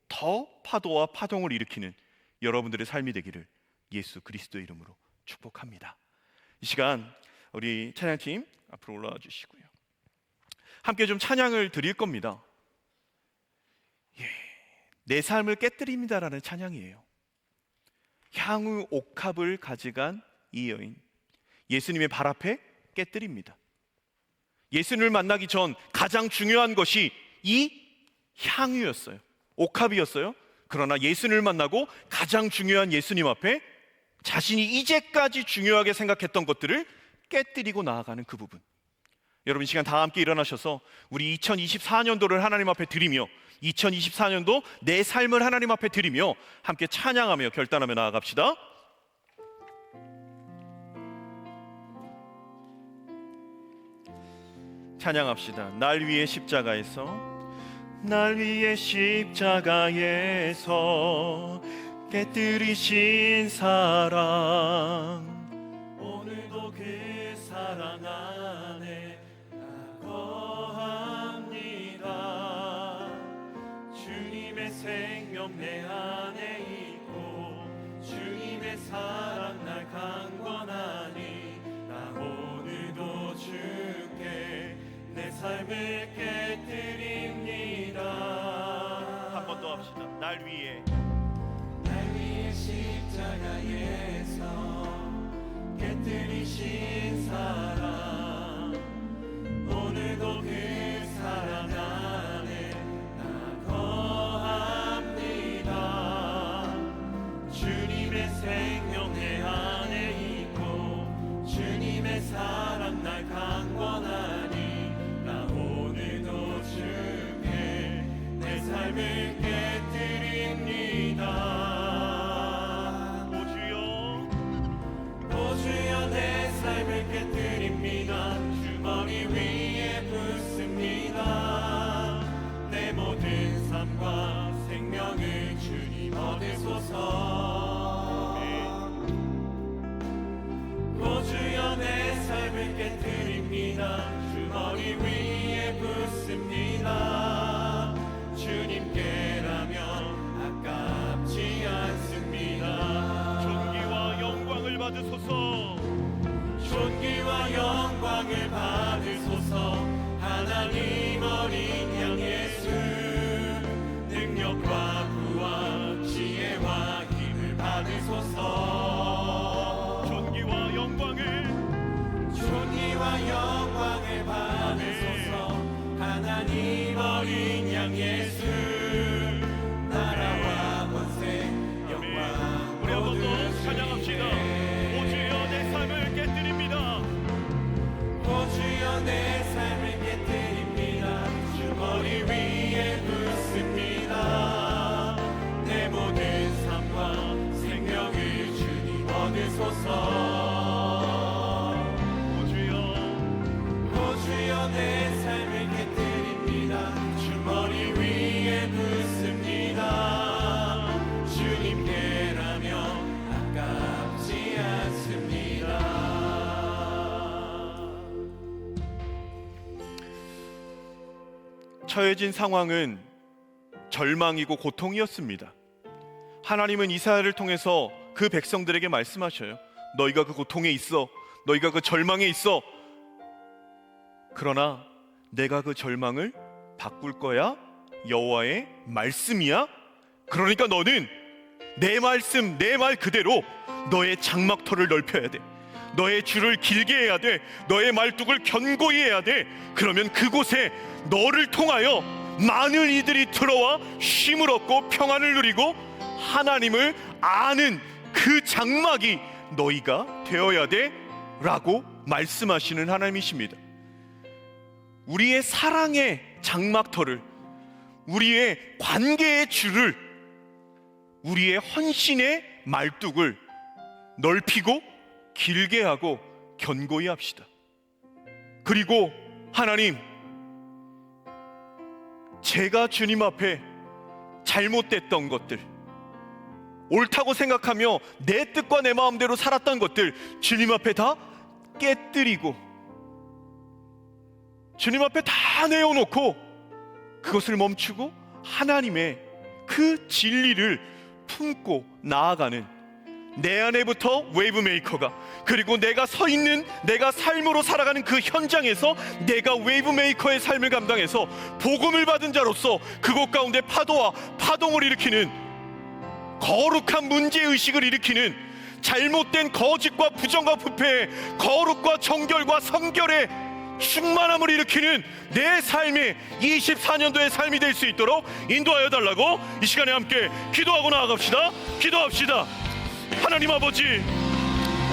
더 파도와 파동을 일으키는 여러분들의 삶이 되기를 예수 그리스도의 이름으로 축복합니다. 이 시간 우리 찬양팀 앞으로 올라와 주시고요, 함께 좀 찬양을 드릴 겁니다. 내 삶을 깨뜨립니다라는 찬양이에요. 향후 옥합을 가져간 이 여인, 예수님의 발 앞에 깨뜨립니다. 예수님을 만나기 전 가장 중요한 것이 이 향유였어요. 옥합이었어요. 그러나 예수님을 만나고 가장 중요한 예수님 앞에 자신이 이제까지 중요하게 생각했던 것들을 깨뜨리고 나아가는 그 부분. 여러분, 이 시간 다 함께 일어나셔서 우리 2024년도를 하나님 앞에 드리며, 2024년도 내 삶을 하나님 앞에 드리며 함께 찬양하며 결단하며 나아갑시다. 찬양합시다. 날 위해 십자가에서, 날 위해 십자가에서 깨뜨리신 사랑, 오늘도 그 사랑 안에 거합니다. 주님의 생명 내 안에 있고 주님의 사랑 날 강권하니, 나 오늘도 주께 내 삶을 깨뜨립니다. 한 번 더 합시다. 날 위해 십자가에서 깨뜨리신 사랑, 오늘도 그 사랑 안에 나 거합니다. 주님의 생명 내 안에 있고 주님의 사랑 날 강권하니, 나 오늘도 주께 내 삶을 깨뜨립니다. 주여 내 삶을 깨뜨립니다. 영광을 받으소서. 하나님 어린 양 예수, 능력과 구원 지혜와 힘을 받으소서. 존귀와 영광을 받으소서. 하나님 어린 양 예수, 나라와 권세 영광 우리 한 번 더 찬양합시다. 오 주여 내 삶을 깨뜨립니다. 오 주여 내 삶을 깨뜨립니다. 주 머리 위에 붓습니다. 내 모든 삶과 생명을 주님 얻으소서. 오 주여 내 삶을 깨뜨립니다. 주 머리 위에 붓습니다. 주님께라면 아깝지 않습니다. 처해진 상황은 절망이고 고통이었습니다. 하나님은 이사야를 통해서 그 백성들에게 말씀하셔요. 너희가 그 고통에 있어, 너희가 그 절망에 있어. 그러나 내가 그 절망을 바꿀 거야. 여호와의 말씀이야. 그러니까 너는 내 말씀, 내 말 그대로 너의 장막터를 넓혀야 돼. 너의 줄을 길게 해야 돼. 너의 말뚝을 견고히 해야 돼. 그러면 그곳에 너를 통하여 많은 이들이 들어와 쉼을 얻고 평안을 누리고 하나님을 아는 그 장막이 너희가 되어야 돼 라고 말씀하시는 하나님이십니다. 우리의 사랑의 장막터를, 우리의 관계의 줄을, 우리의 헌신의 말뚝을 넓히고 길게 하고 견고히 합시다. 그리고 하나님, 제가 주님 앞에 잘못됐던 것들, 옳다고 생각하며 내 뜻과 내 마음대로 살았던 것들 주님 앞에 다 깨뜨리고 주님 앞에 다 내어놓고 그것을 멈추고 하나님의 그 진리를 품고 나아가는 내 안에부터 웨이브메이커가, 그리고 내가 서 있는, 내가 삶으로 살아가는 그 현장에서 내가 웨이브메이커의 삶을 감당해서 복음을 받은 자로서 그곳 가운데 파도와 파동을 일으키는, 거룩한 문제의식을 일으키는, 잘못된 거짓과 부정과 부패의 거룩과 정결과 성결의 충만함을 일으키는 내 삶의 24년도의 삶이 될 수 있도록 인도하여 달라고 이 시간에 함께 기도하고 나아갑시다. 기도합시다. 하나님 아버지,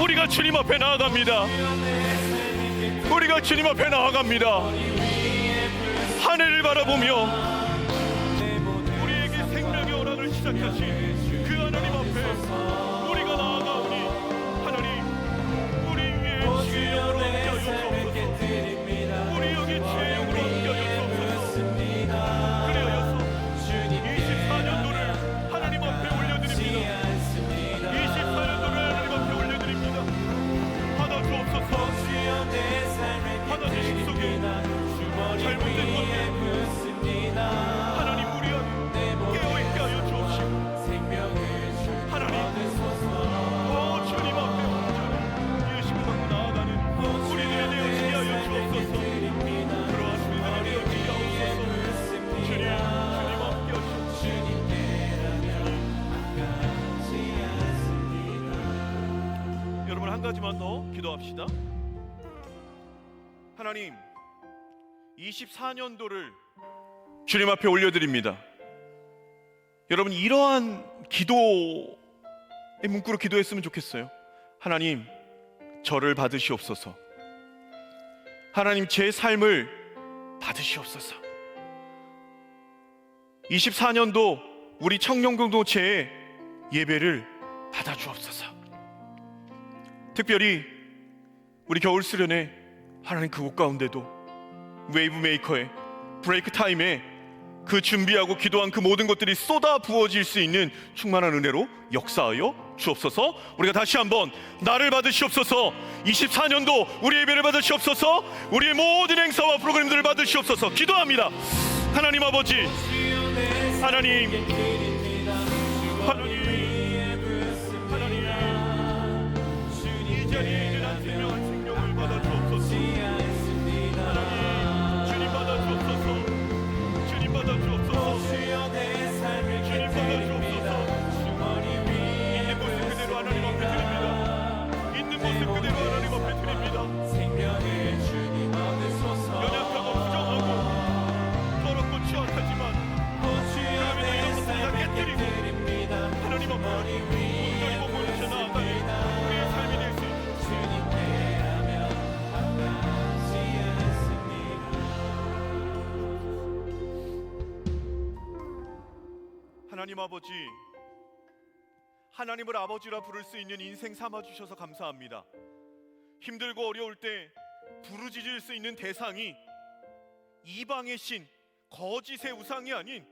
우리가 주님 앞에 나아갑니다. 우리가 주님 앞에 나아갑니다. 하늘을 바라보며 우리에게 생명의 오락을 시작하신 그 하나님 앞에 우리가 나아가오니 하나님, 우리 위에 죄악으로 껴주옵소서. 우리 여기 죄악으로 껴주옵소서. 그리하여서 24년도를 하나님 앞에 올려드립니다. 24년도를 하나님 앞에 올려드립니다. 받아주옵소서. 받아주십소서. 잘못된 것들 하나님 우리 안에 깨어있게 하여 주옵시고, 하나님 주님 앞에 온전히 예수를 받고 나아가는 우리들의 되어지게 하여 주옵소서. 그러한 우리들의 되어지게 하옵소서. 주님 함께 하시옵소서. 여러분, 한 가지만 더 기도합시다. 하나님, 24년도를 주님 앞에 올려드립니다. 여러분, 이러한 기도의 문구로 기도했으면 좋겠어요. 하나님, 저를 받으시옵소서. 하나님, 제 삶을 받으시옵소서. 24년도 우리 청년공동체의 예배를 받아주옵소서. 특별히 우리 겨울 수련회 하나님 그곳 가운데도 웨이브메이커의 브레이크 타임에 그 준비하고 기도한 그 모든 것들이 쏟아 부어질 수 있는 충만한 은혜로 역사하여 주옵소서. 우리가 다시 한번 나를 받으시옵소서. 24년도 우리 예배를 받으시옵소서. 우리의 모든 행사와 프로그램들을 받으시옵소서. 기도합니다. 하나님 아버지, 하나님, 이 자리에 일어난 생명을 받아 주옵소서. 하나님 아버지, 하나님을 아버지라 부를 수 있는 인생 삼아주셔서 감사합니다. 힘들고 어려울 때 부르짖을 수 있는 대상이 이방의 신, 거짓의 우상이 아닌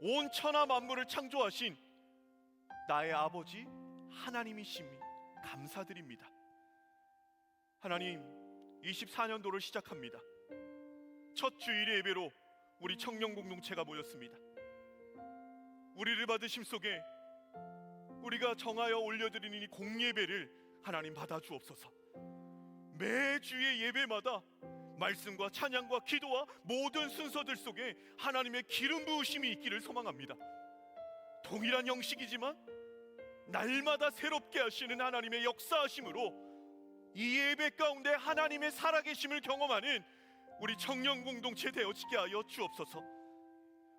온 천하 만물을 창조하신 나의 아버지 하나님이심이 감사드립니다. 하나님, 24년도를 시작합니다. 첫 주일의 예배로 우리 청년 공동체가 모였습니다. 우리를 받으심 속에 우리가 정하여 올려드리는 이 공예배를 하나님 받아주옵소서. 매주의 예배마다 말씀과 찬양과 기도와 모든 순서들 속에 하나님의 기름 부으심이 있기를 소망합니다. 동일한 형식이지만 날마다 새롭게 하시는 하나님의 역사하심으로 이 예배 가운데 하나님의 살아계심을 경험하는 우리 청년 공동체 되어지게 하여 주옵소서.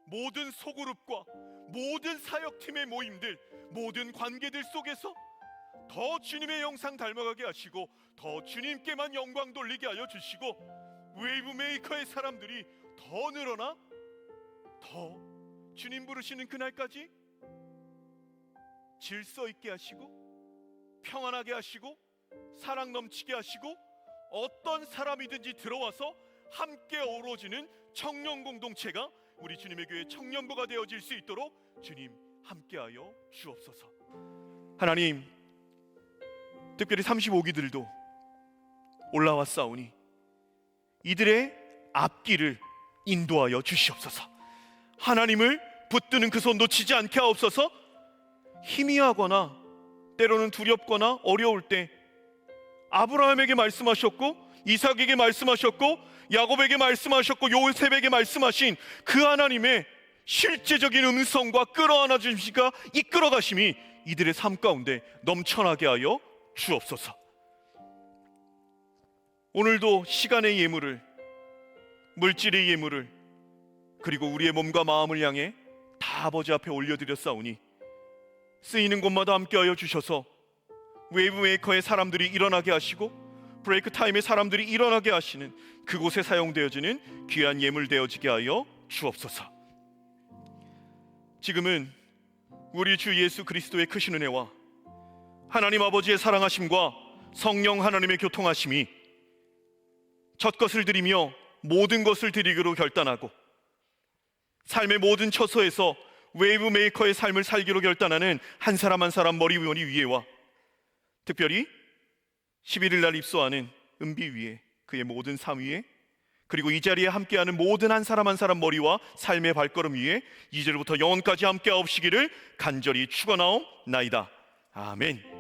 모든 소그룹과 모든 사역팀의 모임들, 모든 관계들 속에서 더 주님의 영상 닮아가게 하시고 더 주님께만 영광 돌리게 하여 주시고 웨이브메이커의 사람들이 더 늘어나 더 주님 부르시는 그날까지 질서 있게 하시고 평안하게 하시고 사랑 넘치게 하시고 어떤 사람이든지 들어와서 함께 어우러지는 청년 공동체가 우리 주님의 교회 청년부가 되어질 수 있도록 주님 함께하여 주옵소서. 하나님, 특별히 35기들도 올라왔사오니 이들의 앞길을 인도하여 주시옵소서. 하나님을 붙드는 그 손 놓치지 않게 하옵소서. 희미하거나 때로는 두렵거나 어려울 때 아브라함에게 말씀하셨고 이삭에게 말씀하셨고 야곱에게 말씀하셨고 요셉에게 말씀하신 그 하나님의 실제적인 음성과 끌어안아 주시가 이끌어 가심이 이들의 삶 가운데 넘쳐나게 하여 주옵소서. 오늘도 시간의 예물을, 물질의 예물을, 그리고 우리의 몸과 마음을 향해 다 아버지 앞에 올려드렸사오니 쓰이는 곳마다 함께하여 주셔서 웨이브메이커의 사람들이 일어나게 하시고 브레이크 타임의 사람들이 일어나게 하시는 그곳에 사용되어지는 귀한 예물 되어지게 하여 주옵소서. 지금은 우리 주 예수 그리스도의 크신 은혜와 하나님 아버지의 사랑하심과 성령 하나님의 교통하심이 첫 것을 드리며 모든 것을 드리기로 결단하고 삶의 모든 처소에서 웨이브메이커의 삶을 살기로 결단하는 한 사람 한 사람 머리 위에와 특별히 11일 날 입소하는 은비 위에, 그의 모든 삶 위에, 그리고 이 자리에 함께하는 모든 한 사람 한 사람 머리와 삶의 발걸음 위에 이제부터 영원까지 함께하옵시기를 간절히 축원하옵나이다. 아멘.